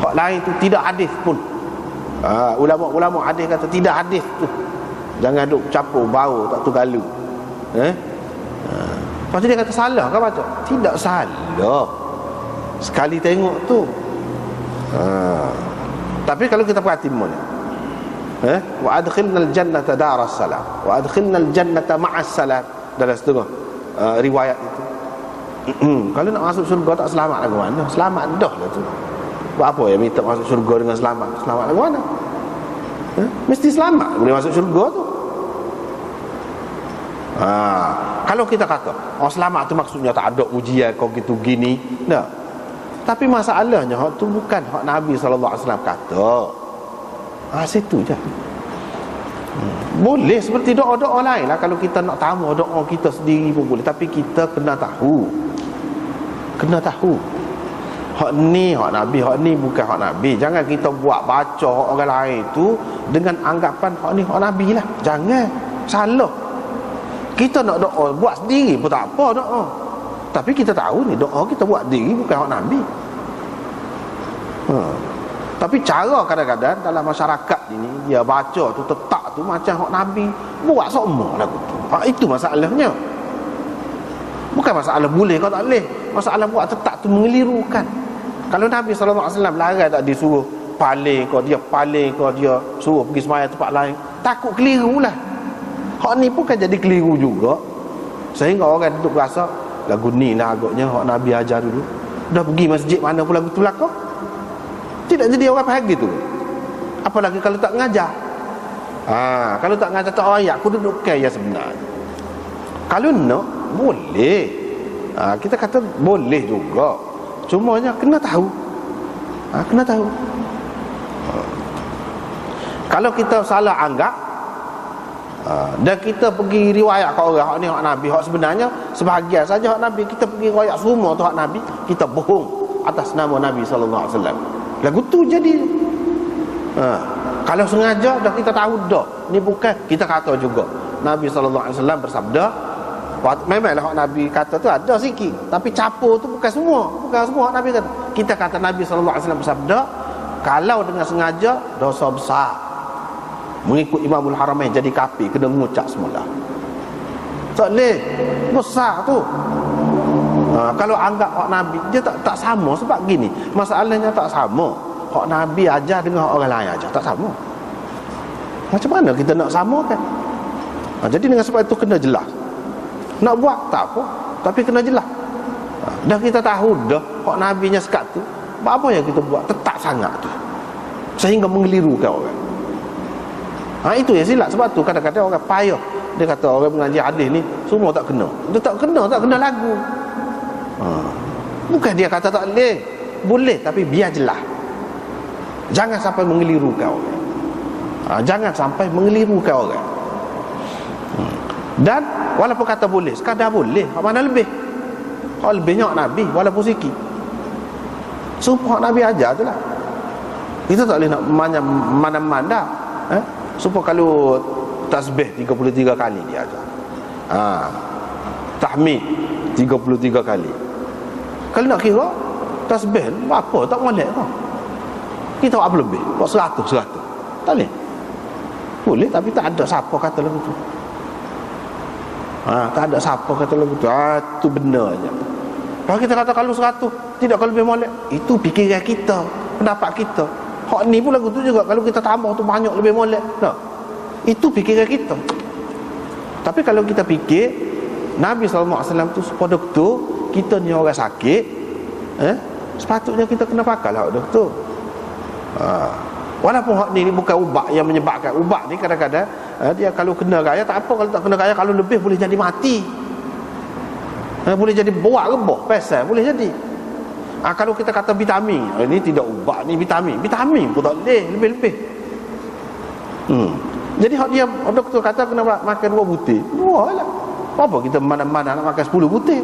Speaker 1: Hak lain tu tidak hadis pun. Ulama-ulama hadis kata tidak hadis tu. Jangan duk campur bau tak tu galu. Lepas tu dia kata salah kan baca? Tidak salah. Sekali tengok tu. Tapi kalau kita perhati mana? Wa adkhilnal jannata daras salam wa adkhilnal jannata ma'as salam. Dalam setengah riwayat itu. Kalau nak masuk syurga tak selamat lagu mana? Selamat dah lah tu. Buat apa ya minta masuk syurga dengan selamat? Selamat lagu mana? Mesti selamat boleh masuk syurga tu. Kalau kita kata selamat tu maksudnya tak ada ujian kau gitu gini, tak. Tapi masalahnya hak tu bukan hak Nabi SAW kata. Situ je. Boleh seperti doa-doa lain lah. Kalau kita nak tamu doa kita sendiri pun boleh. Tapi kita kena tahu. Hak ni hak Nabi, hak ni bukan hak Nabi. Jangan kita buat baca hak orang lain tu dengan anggapan hak ni hak Nabi lah. Jangan. Salah. Kita nak doa buat sendiri pun tak apa doa. Tapi kita tahu ni doa kita buat sendiri bukan hak Nabi. Tapi cara kadang-kadang dalam masyarakat ini dia baca tu tetap tu macam hak Nabi buat semua lagu tu. Itu masalahnya. Bukan masalah boleh kau tak boleh. Masalah buat tetap tu mengelirukan. Kalau Nabi SAW larang tak disuruh paling kau dia suruh pergi sembahyang tempat lain, takut keliru lah. Hak ni pun kan jadi keliru juga. Sehingga orang tu berasa lagu ni lah agaknya hak Nabi ajar dulu. Dah pergi masjid mana pun lagu tu belakang. Tidak jadi orang faham gitu. Apalagi kalau tak ngajar. Kalau tak ngajar tak ayat aku duduk ya sebenarnya. Kalau nak boleh. Kita kata boleh juga. Cumanya kena tahu. Kena tahu. Kalau kita salah anggap dan kita pergi riwayat kat orang hak ni hak Nabi, hak sebenarnya sebahagian saja hak Nabi, kita pergi riwayat semua tu hak Nabi, kita bohong atas nama Nabi sallallahu alaihi wasallam. Lagu tu jadi kalau sengaja dah kita tahu dah ni bukan, kita kata juga Nabi sallallahu alaihi wasallam bersabda. Memanglah hak Nabi kata tu ada sikit, tapi capur tu bukan semua hak Nabi kata. Kita kata Nabi sallallahu alaihi wasallam bersabda, kalau dengan sengaja dosa besar. Mengikut Imamul Haramain jadi kafir kena mengucap semula. Tak boleh. Besar tu. Kalau anggap hak Nabi dia tak sama sebab gini. Masalahnya tak sama. Hak Nabi ajar dengan hak orang lain ajar tak sama. Macam mana kita nak samakan? Jadi dengan sebab itu kena jelas. Nak buat tak apa, tapi kena jelas. Dah kita tahu dah hak Nabinya sekat tu, apa yang kita buat tetap sangat tu sehingga mengelirukan orang. Itu yang silap. Sebab tu kadang-kadang orang payah. Dia kata orang mengaji hadis ni semua tak kena. Dia tak kena lagu. Bukan dia kata tak boleh. Boleh tapi biar jelas. Jangan sampai mengelirukan orang. Jangan sampai mengelirukan orang. Dan walaupun kata boleh, sekadar boleh, mana lebih? Hak lebihnya hak Nabi walaupun sikit. Supaya Nabi ajar tu lah. Kita tak boleh nak mana-mana dah. Supaya kalau tasbih 33 kali dia ajar. Tahmid 33 kali. Kalau nak kira tasbih apa tak molek kau. Kita buat apa lebih? Buat 100. Tak boleh. Boleh tapi tak ada siapa kata lagu tu. Tak ada siapa kata lagu tu. Tu benar je. Kalau kita kata kalau 100 tidak kalau lebih molek, itu fikiran kita, pendapat kita. Hak ni pun lagu tu juga kalau kita tambah tu banyak lebih molek. Nah, itu fikiran kita. Tapi kalau kita fikir Nabi SAW tu supaya doktor, kita ni orang sakit, sepatutnya kita kena pakai lah doktor. Walaupun hak ni bukan ubat yang menyebabkan. Ubat ni kadang-kadang dia kalau kena gaya tak apa, kalau tak kena gaya, kalau lebih boleh jadi mati. Boleh jadi buat rebah, pesal boleh jadi. Kalau kita kata vitamin, ini tidak ubat, ni vitamin. Vitamin pun tak boleh lebih-lebih. Jadi hak dia doktor kata kena makan 2 butir. Wah lah. Apa kita mana-mana nak makan 10 butir?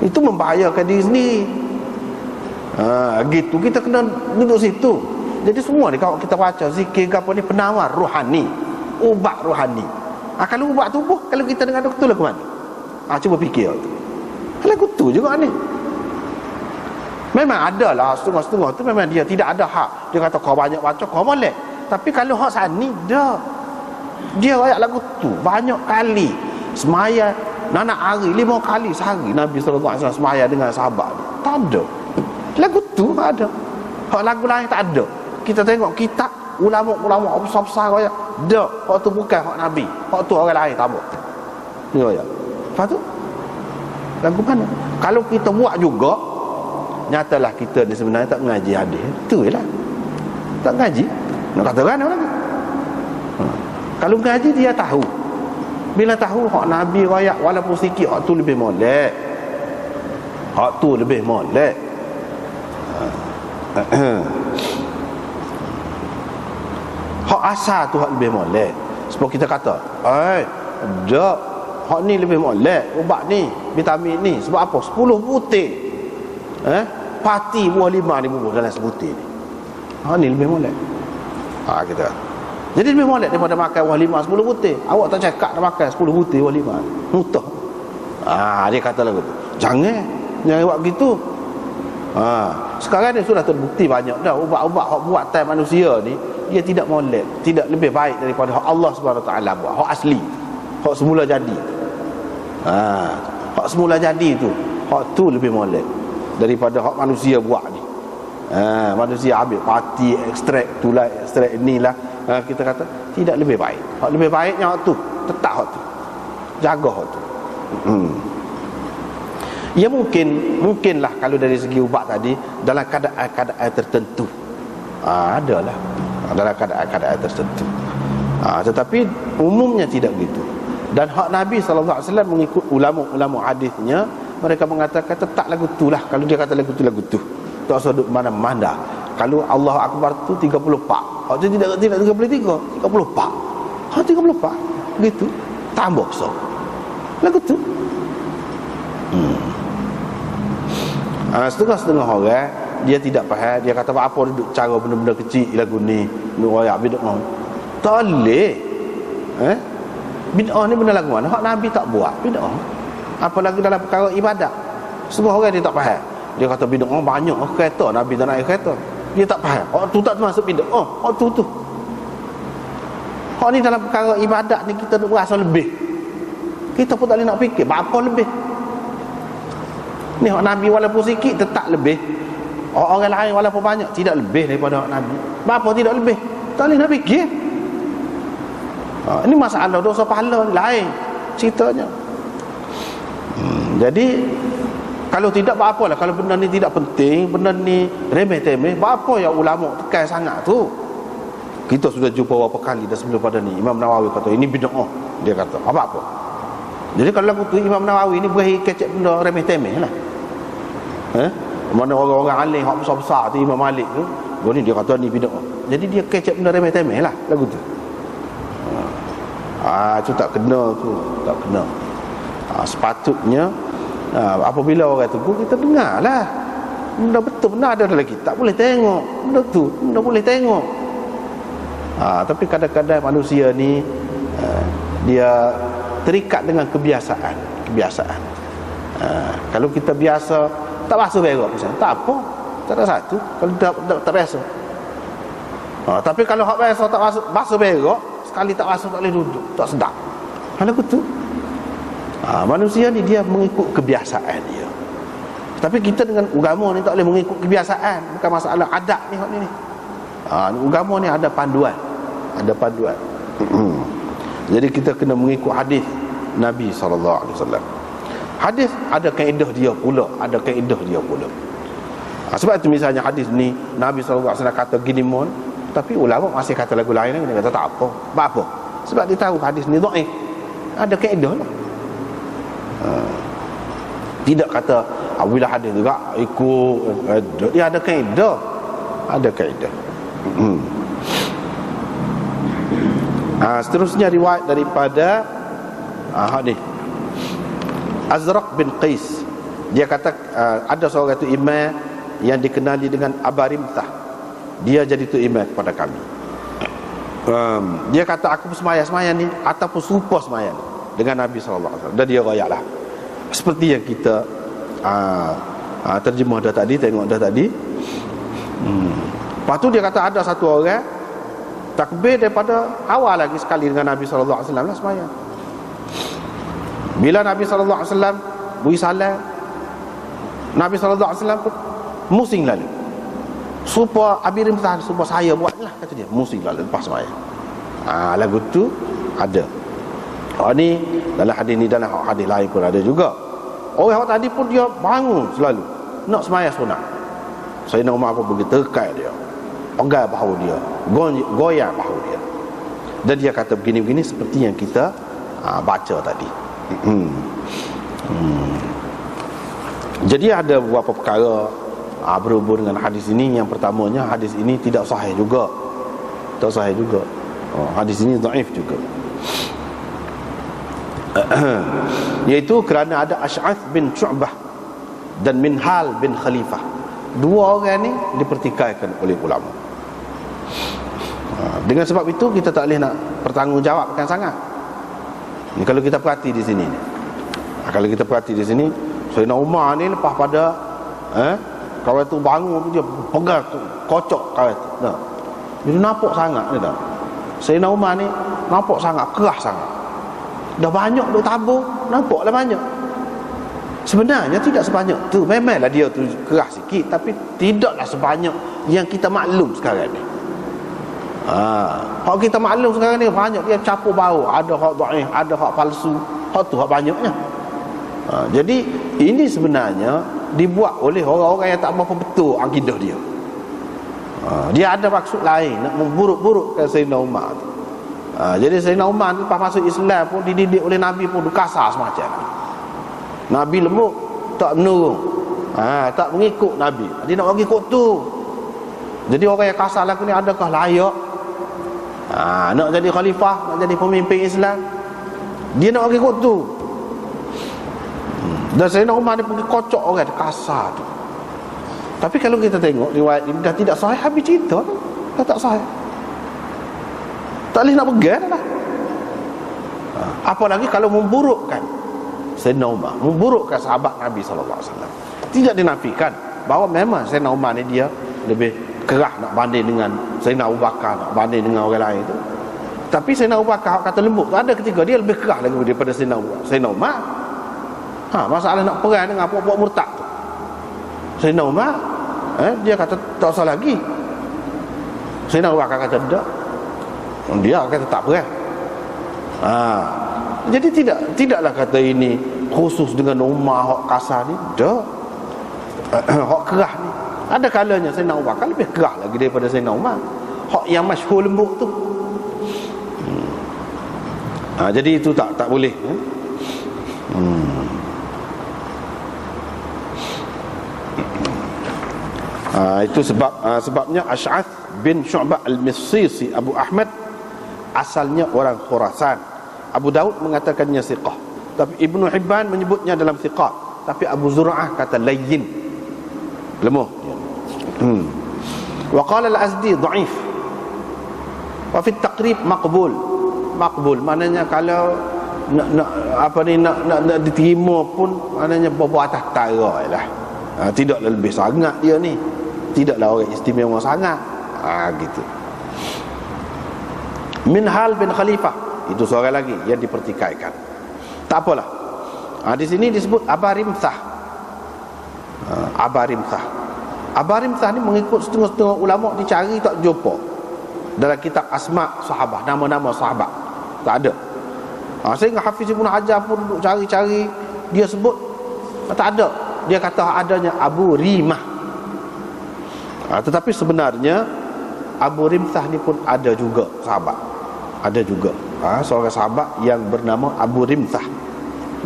Speaker 1: Itu membahayakan diri sendiri. Gitu kita kena duduk situ. Jadi semua ni kalau kita baca zikir ke apa ni, penawar rohani, ubat rohani. Kalau ubat tubuh, kalau kita dengan doktor lah ke mana? Cuba fikir tu. Lagu tu juga ni. Memang ada lah setengah-setengah tu, memang dia tidak ada hak. Dia kata kau banyak baca kau molek. Tapi kalau hak sani dah, dia ayat lagu tu banyak kali semaya nak hari 5 kali sehari Nabi SAW semaya dengan sahabat dia. Tak ada. Lagu tu ada. Hak lagu lain tak ada. Kita tengok kitab ulama-ulama besar-besar kaya dak, hak tu bukan hak Nabi. Hak tu orang lain tak apa. Ni kaya. Lepas tu lagu mana? Kalau kita buat juga, nyatalah kita ni sebenarnya tak mengaji hadis. Tu jelah. Tak mengaji. Nak katakan apa lagi? Kalau mengaji dia tahu. Bila tahu hak Nabi royak walaupun sikit, hak tu lebih molek. Hak tu lebih molek. Hak asal tu hak lebih molek. Sebab kita kata, dak, hak ni lebih molek, ubat ni, vitamin ni. Sebab apa? 10 butir. Pati buah 5 ni bubuh dalam sebutir ni. Hak ni lebih molek. Kita. Jadi lebih molek daripada makan buah 5 10 butir. Awak tak cakap nak makan 10 butir buah 5. Mutah. Dia kata lagu tu. Jangan buat gitu. Sekarang ni sudah terbukti banyak dah ubat-ubat hak buatan manusia ni, dia tidak molek, tidak lebih baik daripada hak Allah Subhanahu Taala buat, hak asli, hak semula jadi. Hak semula jadi tu, hak tu lebih molek daripada hak manusia buat ni. Manusia ambil pati, ekstrak tulai, ekstrak inilah, kita kata tidak lebih baik. Hak lebih baiknya hak tu, tetap hak tu, jaga hak tu. Ya mungkinlah kalau dari segi ubat tadi dalam keadaan tertentu, adalah dalam keadaan tertentu, tetapi umumnya tidak begitu. Dan hak Nabi SAW mengikut ulama-ulama hadisnya, mereka mengatakan tetap lagu tu lah. Kalau dia kata lagu tu tak usah duduk mana-mana. Kalau Allah Akbar tu 34, hak tu tidak 33, 34, 34 begitu, tambah so lagu tu. Setengah-setengah orang dia tidak faham, dia kata apa duduk cara benda-benda kecil lagu ni, royak bid'ah. Tak boleh. Bid'ah ni benda lagu mana? Hak Nabi tak buat bid'ah. Apalagi dalam perkara ibadat. Semua orang dia tak faham. Dia kata bid'ah banyak kereta, Nabi tak naik kereta. Dia tak faham. Tu tak termasuk bid'ah. Tu. Hak ni dalam perkara ibadat ni kita nak berasa lebih. Kita pun tak boleh nak fikir apa lebih. Ni hak Nabi walaupun sikit tetap lebih. Orang lain walaupun banyak tidak lebih daripada hak Nabi. Apa tidak lebih? Tak boleh nak fikir. Ini masalah dosa pahala lain ceritanya. Jadi kalau tidak apa lah, kalau benda ni tidak penting, benda ni remeh-temeh, apa yang ulama tekan sangat tu? Kita sudah jumpa beberapa kali dah sebelum pada ni. Imam Nawawi kata ini bid'ah. Dia kata apa-apa. Jadi kalau lagu tu Imam Nawawi ni beri kecek benda remeh-temeh lah. Mana orang-orang alim hak besar-besar tu, Imam Malik tu, ni dia kata ni bid'ah. Jadi dia kecek benda remeh-temeh lah lagu tu. Itu tak kena tu, tak kena. Sepatutnya apabila orang tegur, kita dengar lah. Benda betul, benda ada dalam kitab, boleh tengok. Benda tu, benda boleh tengok. Tapi kadang-kadang manusia ni dia terikat dengan kebiasaan. Kalau kita biasa tak basuh berak misalnya, tak apa, tak ada satu. Kalau tak biasa. Tapi kalau hak biasa tak basuh berak, sekali tak basuh tak boleh duduk, tak sedap. Kalau begitu, manusia ni dia mengikut kebiasaan dia. Tapi kita dengan agama ni tak boleh mengikut kebiasaan. Bukan masalah adat ni hak ni. Agama ni ada panduan. Jadi kita kena mengikut hadis Nabi SAW. Hadis ada kaedah dia pula, sebab itu misalnya hadis ni Nabi SAW kata gini mon, Tapi ulama masih kata lagu lain, dia kata tak apa. Apa? Sebab dia tahu hadis ni dhaif. Ada kaedah lah. Tidak kata bila hadis juga ikut. Dia ada kaedah. Ada kaedah. Seterusnya riwayat daripada ni Azraq bin Qais. Dia kata ada seorang tu imam yang dikenali dengan Abarimtah. Dia jadi tu imam kepada kami. Dia kata aku semaya-semaya ni ataupun serupa semaya dengan Nabi SAW. Dan dia royak lah seperti yang kita terjemah dah tadi, tengok dah tadi. Lepas tu dia kata ada satu orang takbir daripada awal lagi sekali dengan Nabi SAW lah semaya. Bila Nabi SAW beri salam, Nabi SAW pun musing lalu. Supaya Abirim tahan, supaya saya buat lah, kata dia, musing lalu lepas semaya. Lagu tu ada. Ni dalam hadis ni, dalam hadis lain pun ada juga. Orang tadi pun dia bangun selalu nak semaya sunat. Sayyidina Umar pun pergi terkai dia, pegang bahu dia, goyang bahu dia. Dan dia kata begini-begini seperti yang kita baca tadi. Jadi ada beberapa perkara berhubung dengan hadis ini. Yang pertamanya, hadis ini tidak sahih juga. Tak sahih juga. Hadis ini dhaif juga. Iaitu kerana ada Ash'ath bin Syu'bah dan Minhal bin Khalifah. Dua orang ni dipertikaikan oleh ulama. Dengan sebab itu kita tak boleh nak bertanggungjawabkan sangat. Ni kalau kita perhati di sini. Kalau kita perhati di sini, Sayyidina Umar ni lepas pada kawan tu bangun, dia pegang kocok kawan tu. Nah. Dia nampak sangat ni dah. Sayyidina Umar ni nampak sangat keras sangat. Dah banyak duk tabur, nampaklah banyak. Sebenarnya tidak sebanyak tu. Memanglah dia tu keras sikit, tapi tidaklah sebanyak yang kita maklum sekarang ni. Hak kita maklum sekarang ni banyak dia capur bau, ada hak dhaif, ada hak palsu, hak tu hak banyaknya. Jadi ini sebenarnya dibuat oleh orang-orang yang tak berapa betul akidah dia. Dia ada maksud lain, nak memburuk-burukkan Sayyidina Umar tu. Jadi Sayyidina Umar lepas masuk Islam pun dididik oleh Nabi pun kasar semacam. Nabi lembut, tak menurung, tak mengikut Nabi. Dia nak bagi ikut tu. Jadi orang yang kasar lagu ni adakah layak nak jadi khalifah, nak jadi pemimpin Islam? Dia nak bagi ikut tu. Dan Sayyidina Umar dia pergi kocok orang kasar tu. Tapi kalau kita tengok riwayat ini dah tidak sahih, habis cerita dah tak sahih. Tak boleh nak pegang lah. Apalagi kalau memburukkan Sayyidina Umar, memburukkan sahabat Nabi SAW. Tidak dinafikan bahawa memang Sayyidina Umar ni dia lebih kerah nak banding dengan Sayyidina Abu Bakar, nak banding dengan orang lain tu. Tapi Sayyidina Abu Bakar kata lembut tu, ada ketika dia lebih kerah lagi daripada Sayyidina Umar. Masalah nak perang dengan puak-puak murtad tu, Sayyidina Umar dia kata tak usah lagi. Sayyidina Abu Bakar kata tak, dia kata tak perang. Jadi tidaklah kata ini khusus dengan Umar hak kasar ni. Dah hak kerah ni ada kalanya Sayyidina Abu Bakar lebih kerah lagi daripada Sayyidina Umar. Hak yang masyhur lembut tu. Jadi itu tak boleh. Itu sebabnya Ash'ath bin Syu'bah al-Misisi Abu Ahmad asalnya orang Khurasan. Abu Daud mengatakannya thiqah, tapi Ibnu Hibban menyebutnya dalam thiqat. Tapi Abu Zur'ah kata layyin, lemah. Wa qala al-Azdi dhaif. Wa fi at-taqrib maqbul. Maqbul maknanya kalau nak diterima pun maknanya berapa atas tara lah. Tidaklah lebih sangat dia ni, tidaklah orang istimewa sangat. Gitu. Minhal bin Khalifah, itu seorang lagi yang dipertikaikan. Tak apalah. Di sini disebut Abarimthah. Abarimthah ni mengikut setengah-setengah ulama dicari tak jumpa dalam kitab asma sahabat, nama-nama sahabat tak ada. Sehingga Hafiz Ibn Hajar pun duduk cari-cari, dia sebut tak ada. Dia kata adanya Abu Rimah. Tetapi sebenarnya Abu Rimthah ni pun ada juga sahabat. Ada juga seorang sahabat yang bernama Abu Rimthah.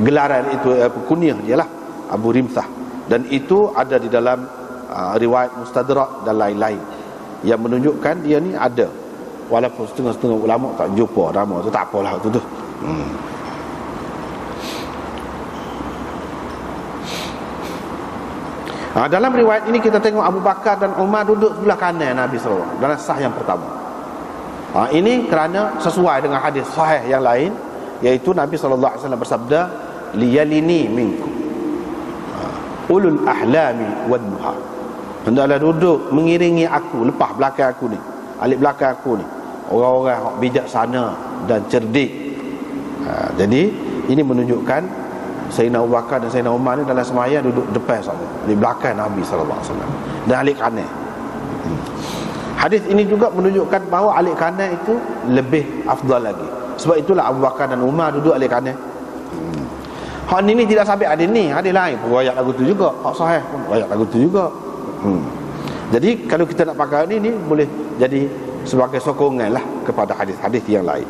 Speaker 1: Gelaran itu kunyah dia lah, Abu Rimthah. Dan itu ada di dalam riwayat Mustadrak dan lain-lain, yang menunjukkan dia ni ada. Walaupun setengah-setengah ulama tak jumpa nama tu, tak apalah tu. Dalam riwayat ini kita tengok Abu Bakar dan Umar duduk sebelah kanan Nabi SAW dalam sah yang pertama. Ini kerana sesuai dengan hadis sahih yang lain, iaitu Nabi SAW bersabda, liyalini minkum ulul ahlami wan nuha. Hendaklah duduk mengiringi aku, lepas belakang aku ni, alik belakang aku ni, orang-orang bijaksana dan cerdik. Jadi ini menunjukkan Sayyidina Abu Bakar dan Sayyidina Umar ni dalam sembahyang duduk depan sama, di belakang Nabi SAW, dan alik kanan. Hadis ini juga menunjukkan bahawa alik kanan itu lebih afdal lagi. Sebab itulah Abu Bakar dan Umar duduk alik kanan. Hak ni tidak sampai hadis ni, hadis lain pun ayat lagu tu juga, hak sahih pun ayat lagu tu juga. Jadi kalau kita nak pakai ni boleh jadi sebagai sokongan lah kepada hadis-hadis yang lain.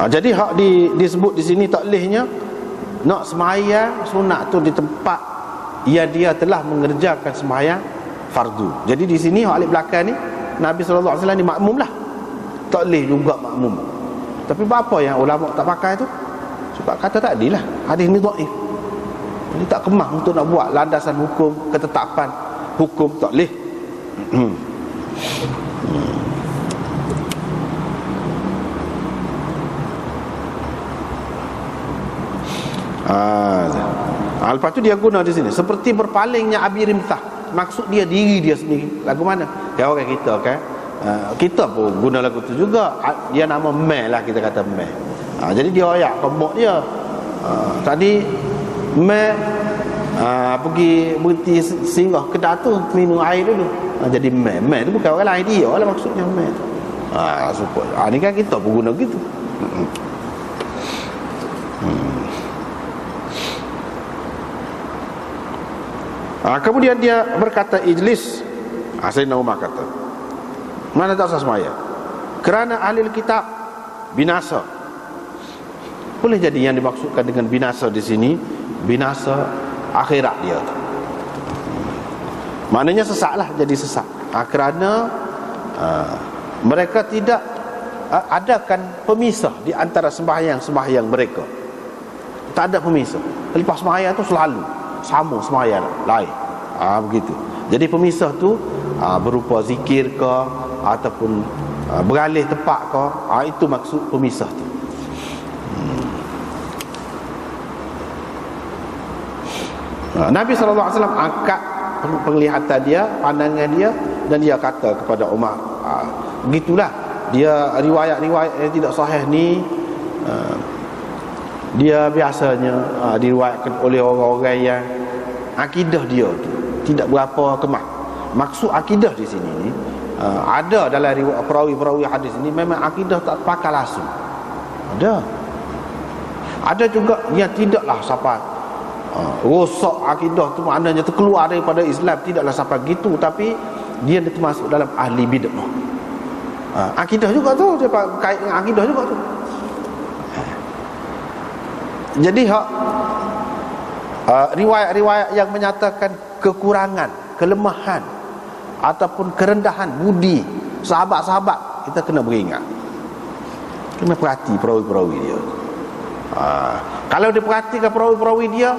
Speaker 1: Jadi hak disebut di sini taklihnya, nak sembahyang sunat tu di tempat yang dia telah mengerjakan sembahyang fardu. Jadi di sini hak alik belakang ni Nabi SAW ni makmum lah, taklih juga makmum. Tapi apa yang ulama tak pakai tu? Sebab kata tadi lah, hadis ni dhaif. Jadi tak kemah untuk nak buat landasan hukum, ketetapan hukum taklih. Lepas tu dia guna di sini seperti berpalingnya Abi Rimthah. Maksud dia diri dia sendiri. Lagu mana? Ya orang kita kan. Kita pun guna lagu tu juga. Dia nama Meh lah, kita kata Meh. Jadi dia ayak kemuk dia. Tadi Meh pergi berhenti singgah kedai tu minum air dulu. Jadi Meh. Meh tu bukan orang lain, dia lah maksudnya Meh tu. Ni kan kita pun guna gitu. Kemudian dia berkata ijlis. Sayyidina Umar kata, mana tak sah sembahyang kerana ahli kitab binasa. Boleh jadi yang dimaksudkan dengan binasa di sini binasa akhirat dia tu. Maknanya sesatlah, jadi sesat. Kerana mereka tidak adakan pemisah di antara sembahyang-sembahyang mereka. Tak ada pemisah. Lepas sembahyang tu selalu sama sembahyang lain. Begitu. Jadi pemisah tu berupa zikir ke ataupun beralih tempat ke, itu maksud pemisah tu. Nabi SAW angkat penglihatan dia, pandangan dia, dan dia kata kepada Umar, begitulah dia riwayat-riwayat yang tidak sahih ni, dia biasanya diriwayatkan oleh orang-orang yang akidah dia tu tidak berapa kemah. Maksud akidah di sini ni, ada dalam perawi-perawi hadis ini memang akidah tak pakai langsung. Ada juga yang tidaklah sampai rosak akidah tu, maknanya terkeluar daripada Islam, tidaklah sampai gitu, tapi dia termasuk dalam ahli bid'ah. Akidah juga tu, dia kait dengan akidah juga tu. Jadi riwayat-riwayat yang menyatakan kekurangan, kelemahan ataupun kerendahan budi sahabat-sahabat, kita kena beringat, kena perhati perawi-perawi dia. Kalau diperhatikan perawi-perawi dia,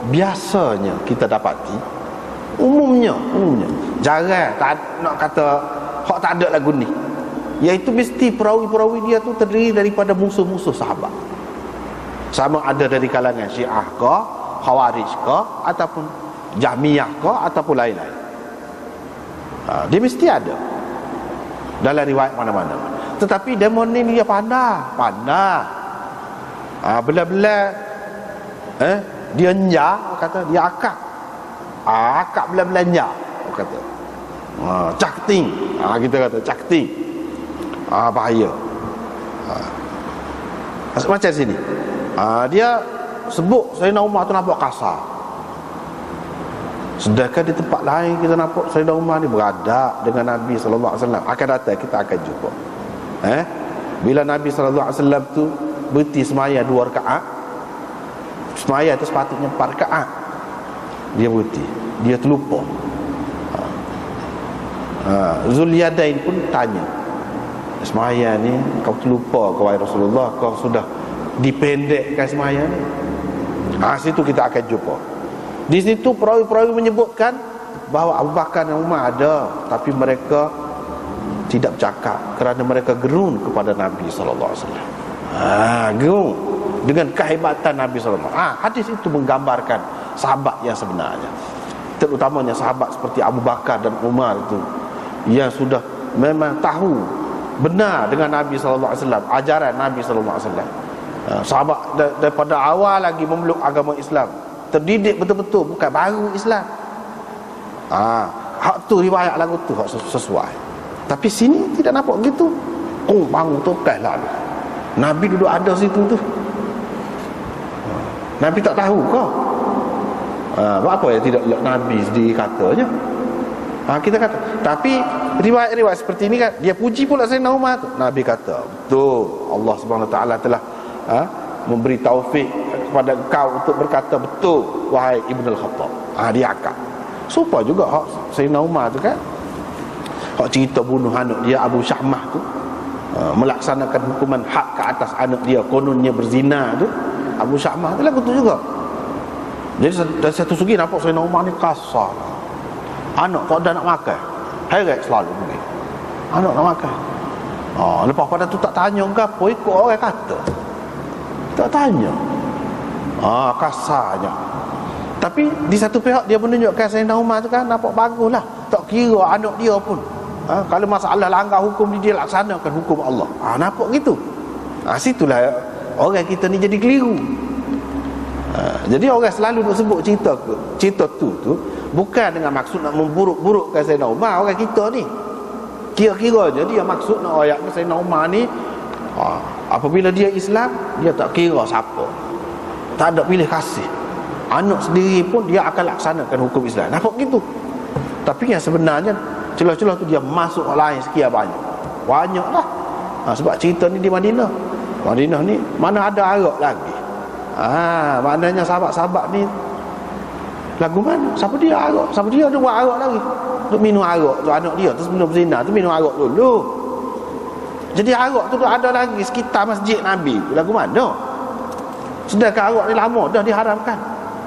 Speaker 1: biasanya kita dapati umumnya jarang nak kata hak tak ada lagu ni, iaitu mesti perawi-perawi dia tu terdiri daripada musuh-musuh sahabat, sama ada dari kalangan Syiah ke, Khawarij ke, ataupun Jahmiyah ke, ataupun lain-lain. Dia mesti ada dalam riwayat mana-mana. Tetapi demon ni dia pandai. Bela-bela dia nya, kata dia akak bela-bela nya, kata cakting, kita kata cakting, bahaya. Macam sini dia sebut Sayyidina Umar tu nampak kasar, Sedangkan di tempat lain kita nampak Sayyidina Umar ni beradak dengan Nabi sallallahu alaihi wasallam. Akan datang kita akan jumpa. Bila Nabi sallallahu alaihi wasallam tu berhenti semaya 2 rakaat. Semaya tu sepatutnya 4 rakaat. Dia berhenti. Dia terlupa. Zulyadain pun tanya, semaya ni kau terlupa ke wahai Rasulullah, kau sudah dipendekkan semaya ni? Situ kita akan jumpa. Di situ perawi-perawi menyebutkan bahawa Abu Bakar dan Umar ada, tapi mereka tidak bercakap kerana mereka gerun kepada Nabi sallallahu alaihi wasallam. Gerun dengan kehebatan Nabi sallallahu alaihi wasallam. Hadis itu menggambarkan sahabat yang sebenarnya, terutamanya sahabat seperti Abu Bakar dan Umar itu, yang sudah memang tahu benar dengan Nabi sallallahu alaihi wasallam, ajaran Nabi sallallahu alaihi wasallam. Sahabat daripada awal lagi memeluk agama Islam, terdidik betul-betul, bukan baru Islam. Hak tu riwayat lagu tu hak sesuai. Tapi sini tidak nampak gitu. Bangun tokai lah. Nabi duduk ada situ tu. Nabi tak tahu ke? Apa yang tidak Nabi sendiri katanya? Kita kata. Tapi riwayat-riwayat seperti ini kan, dia puji pula Sayyidina Umar tu. Nabi kata, betul, Allah Subhanahu Wa Taala telah memberi taufik kepada engkau untuk berkata betul wahai Ibn Al-Khattab. Dia akak. Supaya juga hak Sayyidina Umar tu kan, hak cerita bunuh anak dia Abu Syahmah tu, melaksanakan hukuman hak ke atas anak dia, kononnya berzina tu, Abu Syahmah tu lagu tu juga. Jadi dari satu segi nampak Sayyidina Umar ni kasar. Anak tak ada nak makan, heret selalu pergi. Anak nak makan. Lepas pada tu tak tanya ke apa, ikut orang kata. Tak tanya. Kasarnya. Tapi di satu pihak dia menunjukkan Sayyidina Umar tu kan nampak baguslah. Tak kira anak dia pun. Kalau masalah langgar hukum dia laksanakan hukum Allah. Nampak gitu. Situlah orang kita ni jadi keliru. Jadi orang selalu nak sebut cerita tu bukan dengan maksud nak memburuk-burukkan Sayyidina Umar. Orang kita ni kira-kiranya dia maksud nak ayat Sayyidina Umar ni, apabila dia Islam, dia tak kira siapa, tak ada pilih kasih, anak sendiri pun dia akan laksanakan hukum Islam. Nampak gitu. Tapi yang sebenarnya celah-celah tu dia masuk orang lain sekian banyak lah. Sebab cerita ni di Madinah ni mana ada arak lagi. Maknanya sahabat-sahabat ni lagu mana? Siapa dia arak? Siapa dia ada buat arak lagi? Duk minum arak tu anak dia tu sebelum berzina tu minum arak dulu. Jadi arak tu ada lagi sekitar masjid Nabi. Lagu mana? Sedangkan arak ni lama dah diharamkan.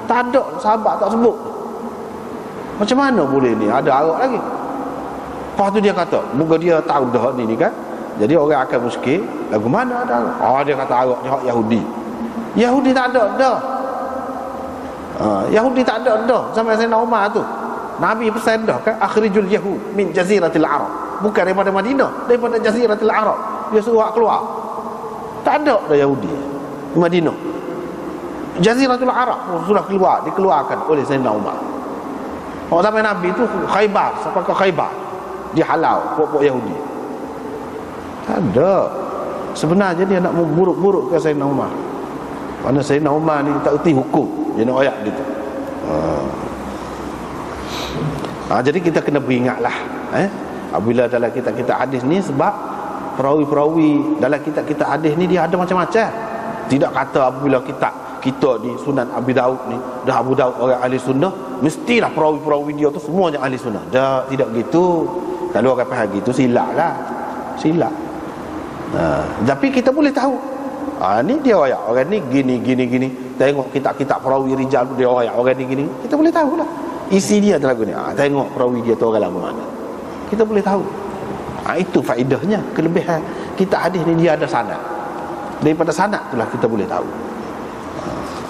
Speaker 1: Tak ada sahabat tak sebut. Macam mana boleh ni ada arak lagi? Lepas tu dia kata, moga dia tahu dah ni kan. Jadi orang akan muskil, lagu mana ada arak? Dia kata arak ni hak Yahudi tak ada dah. Yahudi tak ada dah sampai Sayyidina Umar tu. Nabi pesan dah kan, akhrijul yahud min jaziratil arab. Bukan daripada Madinah, daripada jaziratil arab. Dia suruh keluar. Tak ada dah Yahudi di Madinah. Jaziratul Arab sudah dikeluarkan oleh Sayyidina Umar. Sampai Nabi tu Khaybar, sampai ke Khaybar dihalau pokok Yahudi. Tak ada. Sebenarnya dia nak memburuk-burukkan Sayyidina Umar. Mana Sayyidina Umar ni tak erti hukum, dia nak ayat gitu. Jadi kita kena beringatlah apabila dalam kitab-kitab hadis ni, sebab perawi-perawi dalam kitab-kitab hadis ni dia ada macam-macam. Tidak kata apabila kita ni Sunan Abi Daud ni, dah Abu Daud orang ahli sunnah, mestilah perawi-perawi dia tu semuanya ahli sunnah. Dah, tidak gitu. Kalau orang faham gitu silap. Tapi kita boleh tahu, ni dia ayat orang ni gini. Tengok kitab-kitab perawi rijal dia ayat orang ni gini. Kita boleh tahu lah isi dia tu lagu ni. Tengok perawi dia tu orang lama mana. Kita boleh tahu. Itu faedahnya, kelebihan kitab hadis ni, dia ada sanad. Daripada sanad itulah kita boleh tahu.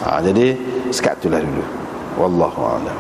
Speaker 1: Jadi sekat itulah dulu. Wallahu a'lam.